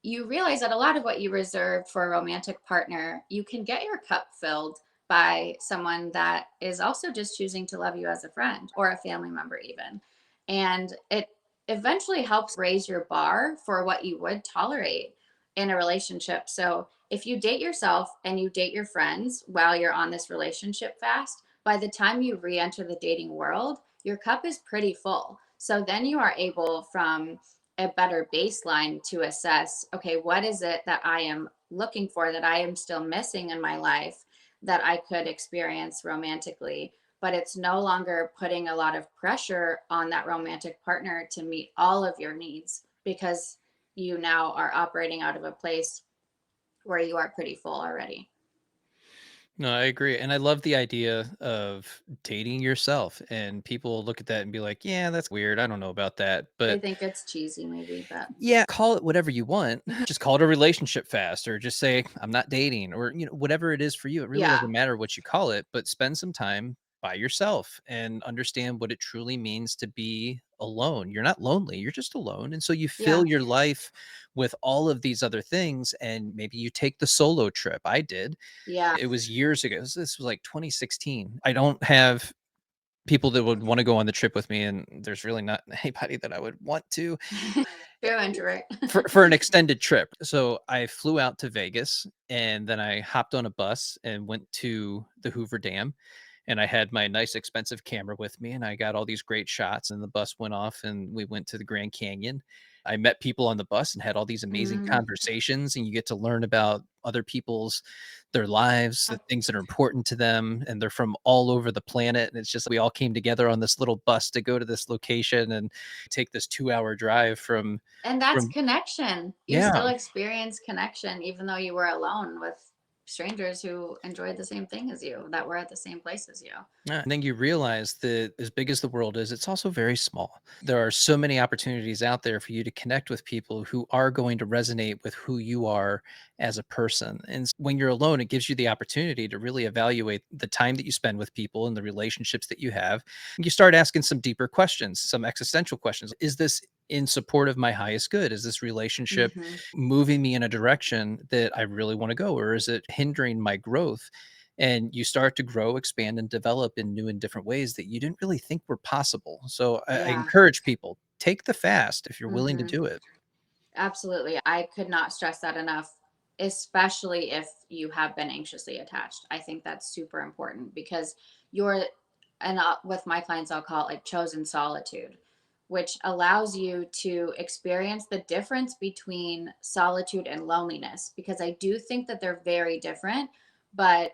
you realize that a lot of what you reserve for a romantic partner, you can get your cup filled by someone that is also just choosing to love you as a friend or a family member, even. And it eventually helps raise your bar for what you would tolerate in a relationship. So if you date yourself and you date your friends while you're on this relationship fast, by the time you re enter the dating world, your cup is pretty full. So then you are able, from a better baseline, to assess, okay, what is it that I am looking for, that I am still missing in my life, that I could experience romantically. But it's no longer putting a lot of pressure on that romantic partner to meet all of your needs, because you now are operating out of a place where you are pretty full already. No, I agree. And I love the idea of dating yourself. And people look at that and be like, yeah, that's weird. I don't know about that. They But think it's cheesy, maybe, but yeah, call it whatever you want. Just call it a relationship fast, or just say, I'm not dating, or, whatever it is for you. It really yeah, doesn't matter what you call it, but spend some time by yourself and understand what it truly means to be alone. You're not lonely, you're just alone. And so you yeah, fill your life with all of these other things. And maybe you take the solo trip. I did. yeah. It was years ago. This was like 2016. I don't have people that would want to go on the trip with me, and there's really not anybody that I would want to True introvert. for an extended trip. So I flew out to Vegas, and then I hopped on a bus and went to the Hoover Dam, and I had my nice expensive camera with me, and I got all these great shots, and the bus went off and we went to the Grand Canyon. I met people on the bus and had all these amazing Mm. conversations, and you get to learn about other people's their lives, the things that are important to them, and they're from all over the planet. And it's just we all came together on this little bus to go to this location and take this 2-hour drive And that's from connection. You yeah. still experience connection, even though you were alone with strangers who enjoyed the same thing as you, that were at the same place as you. Yeah, and then you realize that as big as the world is, it's also very small. There are so many opportunities out there for you to connect with people who are going to resonate with who you are as a person. And when you're alone, it gives you the opportunity to really evaluate the time that you spend with people and the relationships that you have. You start asking some deeper questions, some existential questions. Is this in support of my highest good? Is this relationship Hmm. moving me in a direction that I really want to go, or is it hindering my growth? And you start to grow, expand, and develop in new and different ways that you didn't really think were possible. So I Yeah. encourage people, take the fast if you're willing to Hmm. do it. Absolutely. I could not stress that enough, especially if you have been anxiously attached. I think that's super important, because you're, and with my clients, I'll call it like chosen solitude, which allows you to experience the difference between solitude and loneliness, because I do think that they're very different, but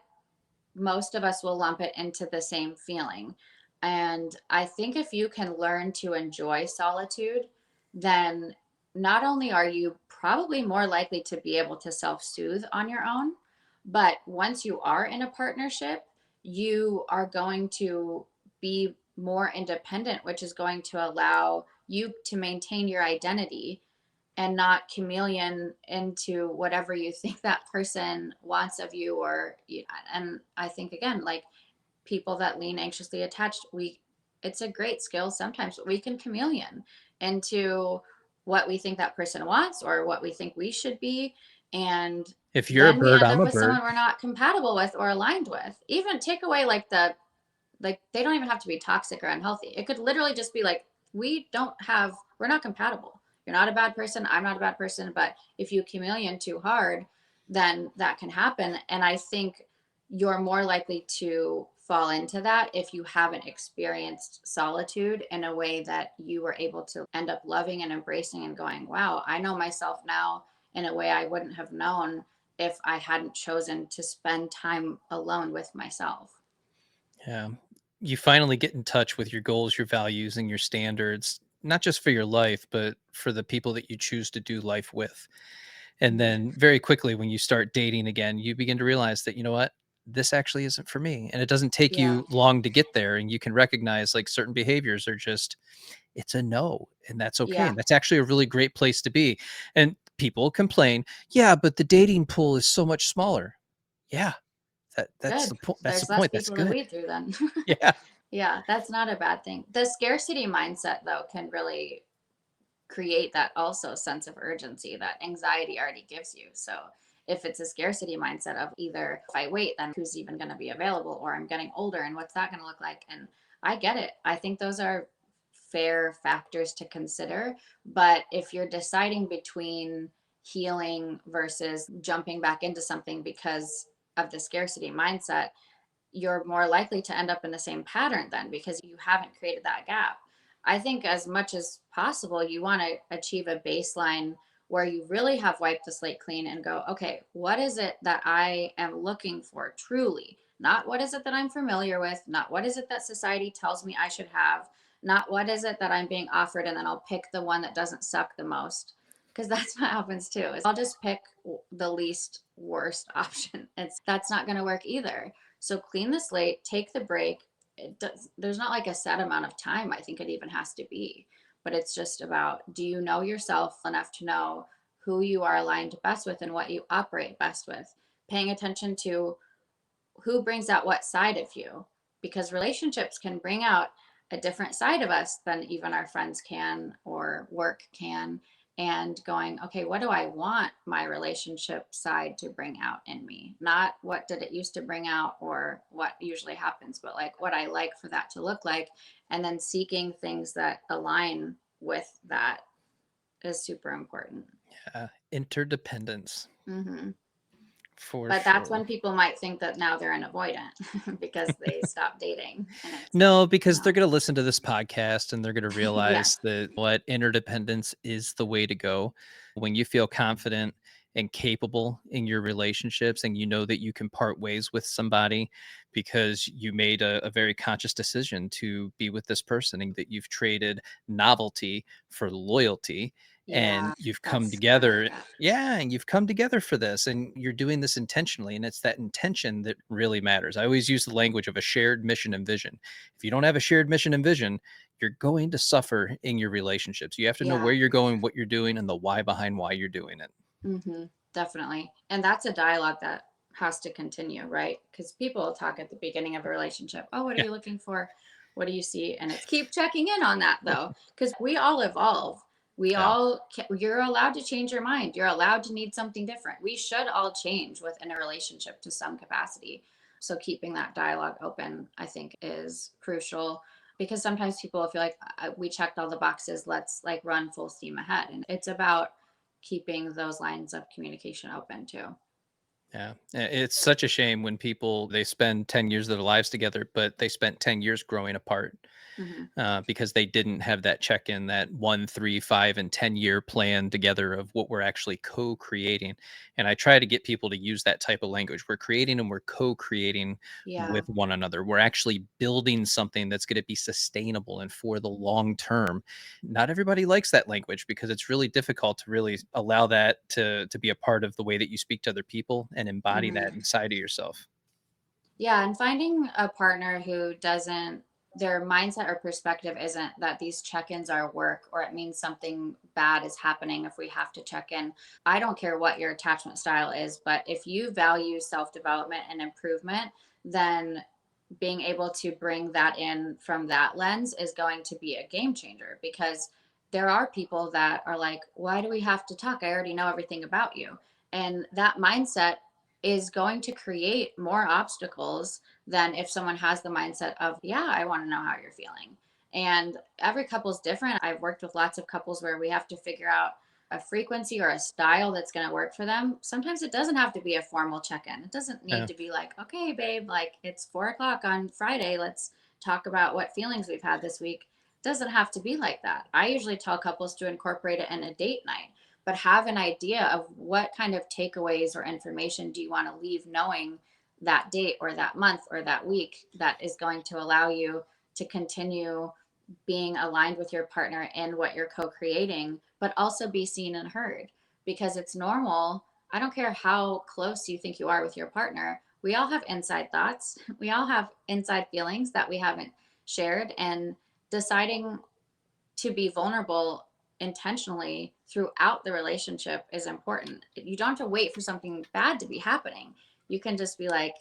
most of us will lump it into the same feeling. And I think if you can learn to enjoy solitude, then not only are you probably more likely to be able to self soothe on your own, but once you are in a partnership, you are going to be more independent, which is going to allow you to maintain your identity and not chameleon into whatever you think that person wants of you. And I think, again, like, people that lean anxiously attached, we it's a great skill sometimes, but we can chameleon into what we think that person wants or what we think we should be. And If you're a then we bird, end I'm up a with someone bird. we're not compatible with or aligned with. Even take away like they don't even have to be toxic or unhealthy. It could literally just be like, we're not compatible. You're not a bad person, I'm not a bad person, but if you chameleon too hard, then that can happen. And I think you're more likely to fall into that if you haven't experienced solitude in a way that you were able to end up loving and embracing and going, wow, I know myself now in a way I wouldn't have known if I hadn't chosen to spend time alone with myself. Yeah. You finally get in touch with your goals, your values, and your standards, not just for your life, but for the people that you choose to do life with. And Mhm. then very quickly, when you start dating again, you begin to realize that, you know what? this actually isn't for me. And it doesn't take Yeah. you long to get there. And you can recognize like certain behaviors are just, it's a no. And that's okay. Yeah. And that's actually a really great place to be. And people complain, yeah, but the dating pool is so much smaller. Yeah, that's Good. the point. That's the There's less point. That's people to good. weed through then. Yeah. Yeah, that's not a bad thing. The scarcity mindset, though, can really create that also sense of urgency that anxiety already gives you. So if it's a scarcity mindset of either if I wait, then who's even going to be available, or I'm getting older and what's that going to look like? And I get it. I think those are fair factors to consider. But if you're deciding between healing versus jumping back into something because of the scarcity mindset, you're more likely to end up in the same pattern then because you haven't created that gap. I think as much as possible, you want to achieve a baseline where you really have wiped the slate clean and go, okay, what is it that I am looking for truly? Not what is it that I'm familiar with, not what is it that society tells me I should have, not what is it that I'm being offered, and then I'll pick the one that doesn't suck the most. Because that's what happens too. Is I'll just pick the least worst option. That's not going to work either. So clean the slate, take the break. There's not like a set amount of time I think it even has to be, but it's just about, do you know yourself enough to know who you are aligned best with and what you operate best with? Paying attention to who brings out what side of you, because relationships can bring out a different side of us than even our friends can or work can. And going, okay, what do I want my relationship side to bring out in me? Not what did it used to bring out or what usually happens, but like what I like for that to look like. And then seeking things that align with that is super important. Interdependence Mm-hmm. for But that's sure. when people might think that now they're an avoidant because they stop dating. And it's like, No, because they're no. going to listen to this podcast and they're going to Yeah. realize that what interdependence is the way to go. When you feel confident and capable in your relationships and you know that you can part ways with somebody because you made a very conscious decision to be with this person and that you've traded novelty for loyalty and Yeah. you've come That's, I like together. that. Yeah, and you've come together for this and you're doing this intentionally. And it's that intention that really matters. I always use the language of a shared mission and vision. If you don't have a shared mission and vision, you're going to suffer in your relationships. You have to know Yeah. where you're going, what you're doing, and the why behind why you're doing it. Mm-hmm. Definitely. And that's a dialogue that has to continue, right? Because people talk at the beginning of a relationship. Oh, what are Yeah. you looking for? What do you see? And it's keep checking in on that though, because we all evolve. Yeah. You're allowed to change your mind. You're allowed to need something different. We should all change within a relationship to some capacity. So keeping that dialogue open, I think, is crucial because sometimes people feel like we checked all the boxes. Let's like run full steam ahead. And it's about keeping those lines of communication open too. Yeah. It's such a shame when people they spend 10 years of their lives together, but they spent 10 years growing apart. Mm-hmm. Because they didn't have that check in, that 1, 3, 5, and 10-year plan together of what we're actually co creating. And I try to get people to use that type of language. We're creating and we're co creating Yeah. with one another. We're actually building something that's going to be sustainable and for the long term. Not everybody likes that language because it's really difficult to really allow that to be a part of the way that you speak to other people and embody Mm-hmm. that inside of yourself. Yeah. And finding a partner who doesn't, their mindset or perspective isn't that these check ins are work or it means something bad is happening if we have to check in. I don't care what your attachment style is, but if you value self development and improvement, then being able to bring that in from that lens is going to be a game changer because there are people that are like, why do we have to talk? I already know everything about you. And that mindset is going to create more obstacles than if someone has the mindset of, yeah, I want to know how you're feeling. And every couple's different. I've worked with lots of couples where we have to figure out a frequency or a style that's going to work for them. Sometimes it doesn't have to be a formal check-in. It doesn't need Yeah. to be like, okay, babe, like it's 4 o'clock on Friday. Let's talk about what feelings we've had this week. It doesn't have to be like that. I usually tell couples to incorporate it in a date night, but have an idea of what kind of takeaways or information do you want to leave knowing that date or that month or that week that is going to allow you to continue being aligned with your partner in what you're co-creating, but also be seen and heard because it's normal. I don't care how close you think you are with your partner. we all have inside thoughts. We all have inside feelings that we haven't shared, and deciding to be vulnerable intentionally throughout the relationship is important. You don't have to wait for something bad to be happening. You can just be like,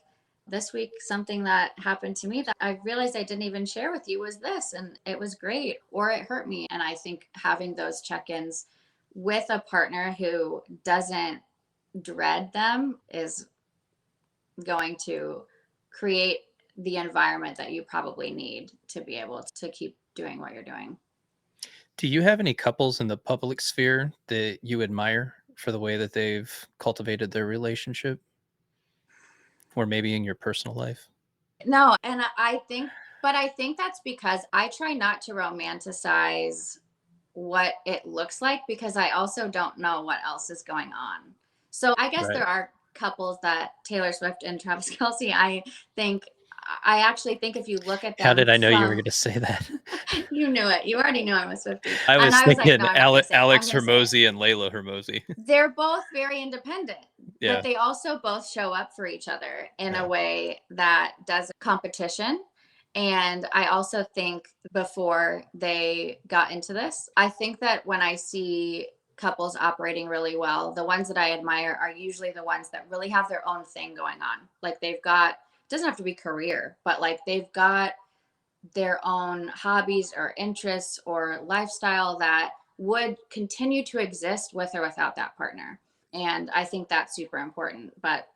this week, something that happened to me that I realized I didn't even share with you was this, and it was great, or it hurt me. And I think having those check ins with a partner who doesn't dread them is going to create the environment that you probably need to be able to keep doing what you're doing. Do you have any couples in the public sphere that you admire for the way that they've cultivated their relationship, or maybe in your personal life? No, and I think that's because I try not to romanticize what it looks like, because I also don't know what else is going on. So I guess Right. there are couples that Taylor Swift and Travis Kelsey, think I actually think if you look at How them did I know you were from going to say that? you knew it. You already knew I'm a Swiftie. I And was I was like, thinking no, I'm not gonna say it. I'm Alex gonna say it. Hermosi and Layla Hermosi. They're both very independent, but Yeah. they also both show up for each other in Yeah. a way that does competition. And I also think before they got into this, I think that when I see couples operating really well, the ones that I admire are usually the ones that really have their own thing going on. Like they've got, it doesn't have to be career, but like they've got their own hobbies or interests or lifestyle that would continue to exist with or without that partner. And I think that's super important. But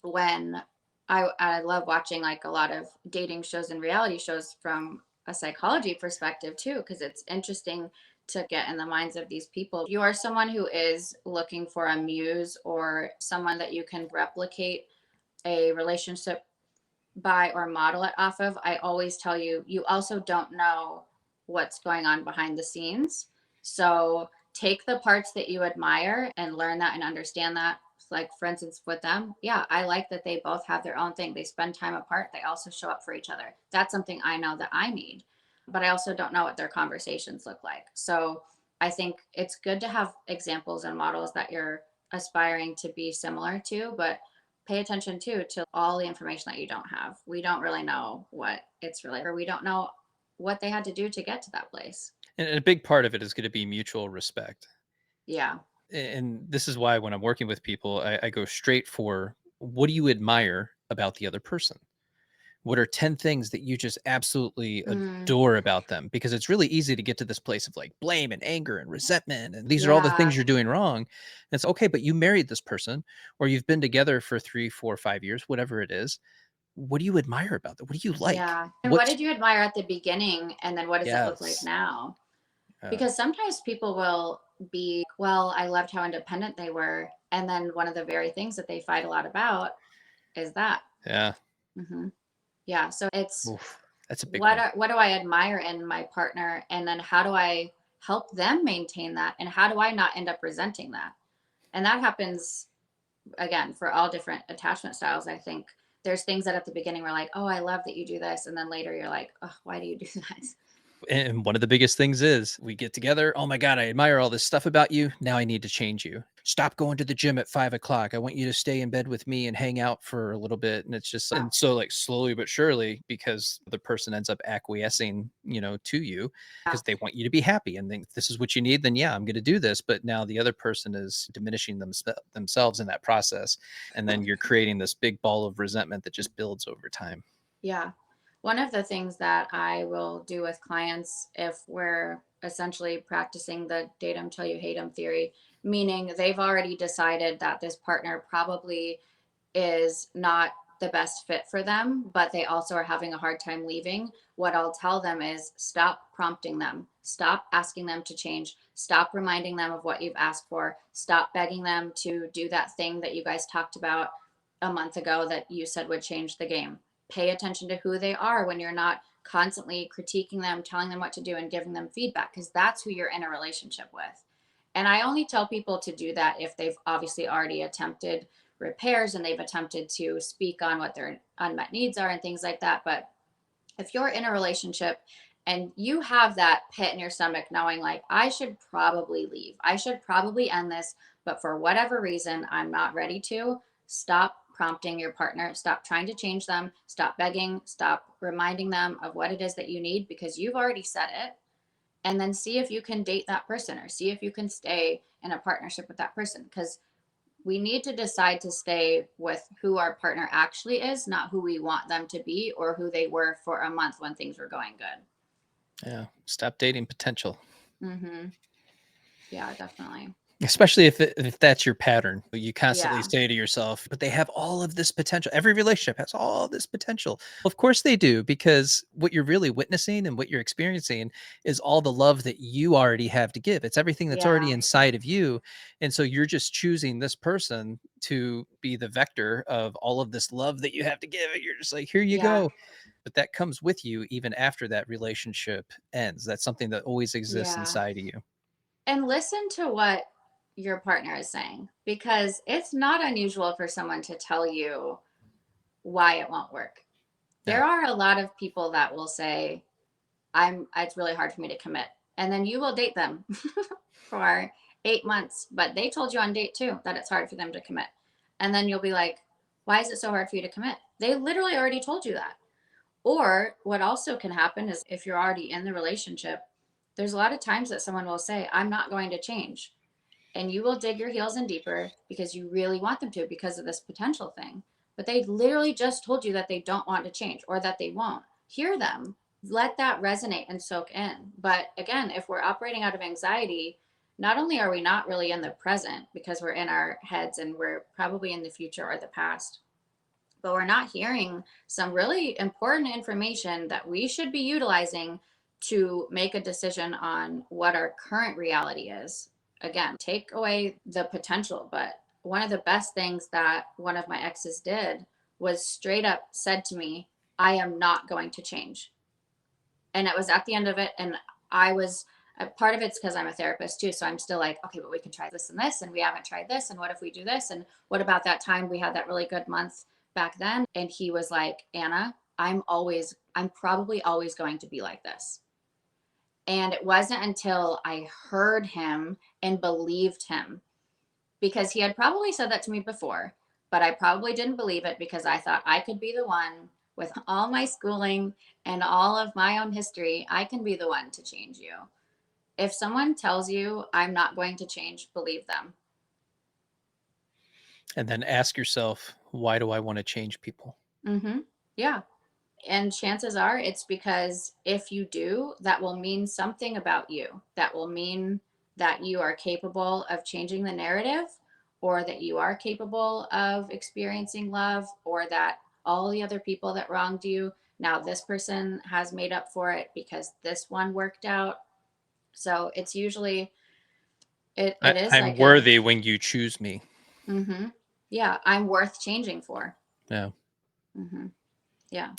when I love watching like a lot of dating shows and reality shows from a psychology perspective too, because it's interesting to get in the minds of these people. If you are someone who is looking for a muse or someone that you can replicate a relationship by or model it off of, I always tell you, you also don't know what's going on behind the scenes. So take the parts that you admire and learn that and understand that. Like, for instance, with them, yeah, I like that they both have their own thing. They spend time apart, they also show up for each other. That's something I know that I need, but I also don't know what their conversations look like. So I think it's good to have examples and models that you're aspiring to be similar to, but pay attention too to all the information that you don't have. We don't really know what it's really, or we don't know what they had to do to get to that place. And a big part of it is going to be mutual respect. Yeah. And this is why when I'm working with people, I go straight for, what do you admire about the other person? What are 10 things that you just absolutely Mm, adore about them? Because it's really easy to get to this place of like blame and anger and resentment. And these are all the yeah. things you're doing wrong. And it's okay, but you married this person, or you've been together for 3, 4, 5 years, whatever it is. What do you admire about them? What do you like? Yeah. And what What's, did you admire at the beginning? And then what does it look like yes. now? Uh, Because sometimes people will be, well, I loved how independent they were. And then one of the very things that they fight a lot about is that. yeah. Hmm. Yeah. So it's, Oof, that's a big one. what do I admire in my partner, and then how do I help them maintain that, and how do I not end up resenting that? And that happens again for all different attachment styles. I think there's things that at the beginning we're like, oh, I love that you do this, and then later you're like, oh, why do you do that? And one of the biggest things is we get together. Oh my God, I admire all this stuff about you. Now I need to change you. Stop going to the gym at 5 o'clock. I want you to stay in bed with me and hang out for a little bit. And it's just, Oh, and so like slowly but surely, because the person ends up acquiescing, to you yeah. because they want you to be happy and think this is what you need, then yeah, I'm going to do this. But now the other person is diminishing themselves in that process. And then you're creating this big ball of resentment that just builds over time. Yeah. One of the things that I will do with clients, if we're essentially practicing the date 'em till you hate 'em theory, meaning they've already decided that this partner probably is not the best fit for them, but they also are having a hard time leaving, what I'll tell them is stop prompting them, stop asking them to change, stop reminding them of what you've asked for, stop begging them to do that thing that you guys talked about a month ago that you said would change the game. Pay attention to who they are when you're not constantly critiquing them, telling them what to do, and giving them feedback, because that's who you're in a relationship with. And I only tell people to do that if they've obviously already attempted repairs and they've attempted to speak on what their unmet needs are and things like that. But if you're in a relationship and you have that pit in your stomach knowing like, I should probably leave, I should probably end this, but for whatever reason I'm not ready to, stop prompting your partner, stop trying to change them, stop begging, stop reminding them of what it is that you need because you've already said it. And then see if you can date that person or see if you can stay in a partnership with that person, because we need to decide to stay with who our partner actually is, not who we want them to be or who they were for a month when things were going good. Yeah. Stop dating potential. Mm-hmm. Yeah, definitely. Especially if that's your pattern. You constantly Yeah. say to yourself, but they have all of this potential. Every relationship has all this potential. Of course they do, because what you're really witnessing and what you're experiencing is all the love that you already have to give. It's everything that's already Yeah. inside of you. And so you're just choosing this person to be the vector of all of this love that you have to give. And you're just like, here you Yeah. go. But that comes with you even after that relationship ends. That's something that always exists Yeah. inside of you. And listen to what your partner is saying, because it's not unusual for someone to tell you why it won't work. Yeah. There are a lot of people that will say, it's really hard for me to commit. And then you will date them for 8 months, but they told you on date 2 that it's hard for them to commit. And then you'll be like, why is it so hard for you to commit? They literally already told you that. Or what also can happen is if you're already in the relationship, there's a lot of times that someone will say, I'm not going to change. And you will dig your heels in deeper because you really want them to because of this potential thing. But they literally just told you that they don't want to change or that they won't. Hear them, let that resonate and soak in. But again, if we're operating out of anxiety, not only are we not really in the present because we're in our heads and we're probably in the future or the past, but we're not hearing some really important information that we should be utilizing to make a decision on what our current reality is. Again, take away the potential. But one of the best things that one of my exes did was straight up said to me, I am not going to change. And it was at the end of it. And I was, part of it's because I'm a therapist too. So I'm still like, okay, but we can try this and this, and we haven't tried this. And what if we do this? And what about that time we had that really good month back then? And he was like, Anna, I'm probably always going to be like this. And it wasn't until I heard him and believed him, because he had probably said that to me before, but I probably didn't believe it because I thought I could be the one with all my schooling and all of my own history. I can be the one to change you. If someone tells you I'm not going to change, believe them. And then ask yourself, why do I want to change people? Mm-hmm. Yeah. And chances are it's because if you do, that will mean something about you. That will mean that you are capable of changing the narrative, or that you are capable of experiencing love, or that all the other people that wronged you, now this person has made up for it because this one worked out. So it's usually, it is I'm like a, worthy when you choose me. mm-hmm, yeah, I'm worth changing for. Yeah. Mm-hmm. Yeah.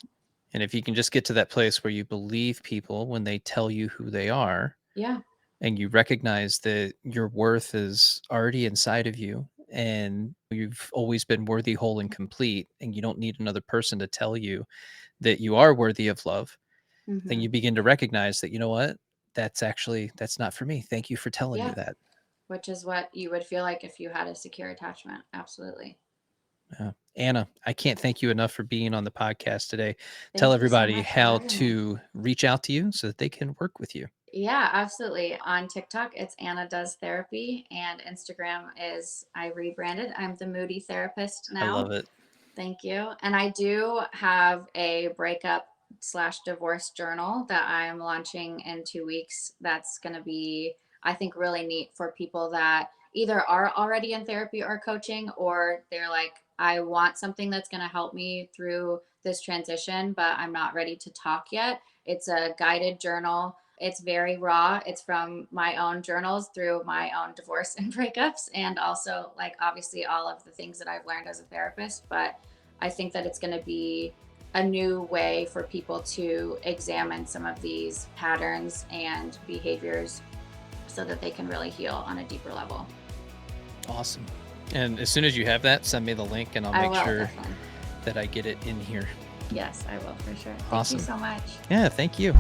And if you can just get to that place where you believe people when they tell you who they are, Yeah. and you recognize that your worth is already inside of you and you've always been worthy, whole, and complete, and you don't need another person to tell you that you are worthy of love, then Mm-hmm. you begin to recognize that, you know what, that's not for me. Thank you for telling me Yeah. that. Which is what you would feel like if you had a secure attachment. Absolutely. Anna, I can't thank you enough for being on the podcast today. Tell Thank you so everybody much for how having me. to reach out to you so that they can work with you. Yeah, absolutely. On TikTok, it's Anna Does Therapy, and Instagram is, I rebranded. I'm the Moody therapist I now. love it. Thank you. And I do have a breakup/divorce journal that I'm launching in 2 weeks. That's going to be, I think, really neat for people that either are already in therapy or coaching, or they're like, I want something that's going to help me through this transition, but I'm not ready to talk yet. It's a guided journal. It's very raw. It's from my own journals through my own divorce and breakups, and also, like, obviously all of the things that I've learned as a therapist. But I think that it's going to be a new way for people to examine some of these patterns and behaviors so that they can really heal on a deeper level. Awesome. And as soon as you have that, send me the link and I'll make sure Definitely. that I get it in here. Yes, I will for sure. Awesome. Thank you so much. Yeah, thank you.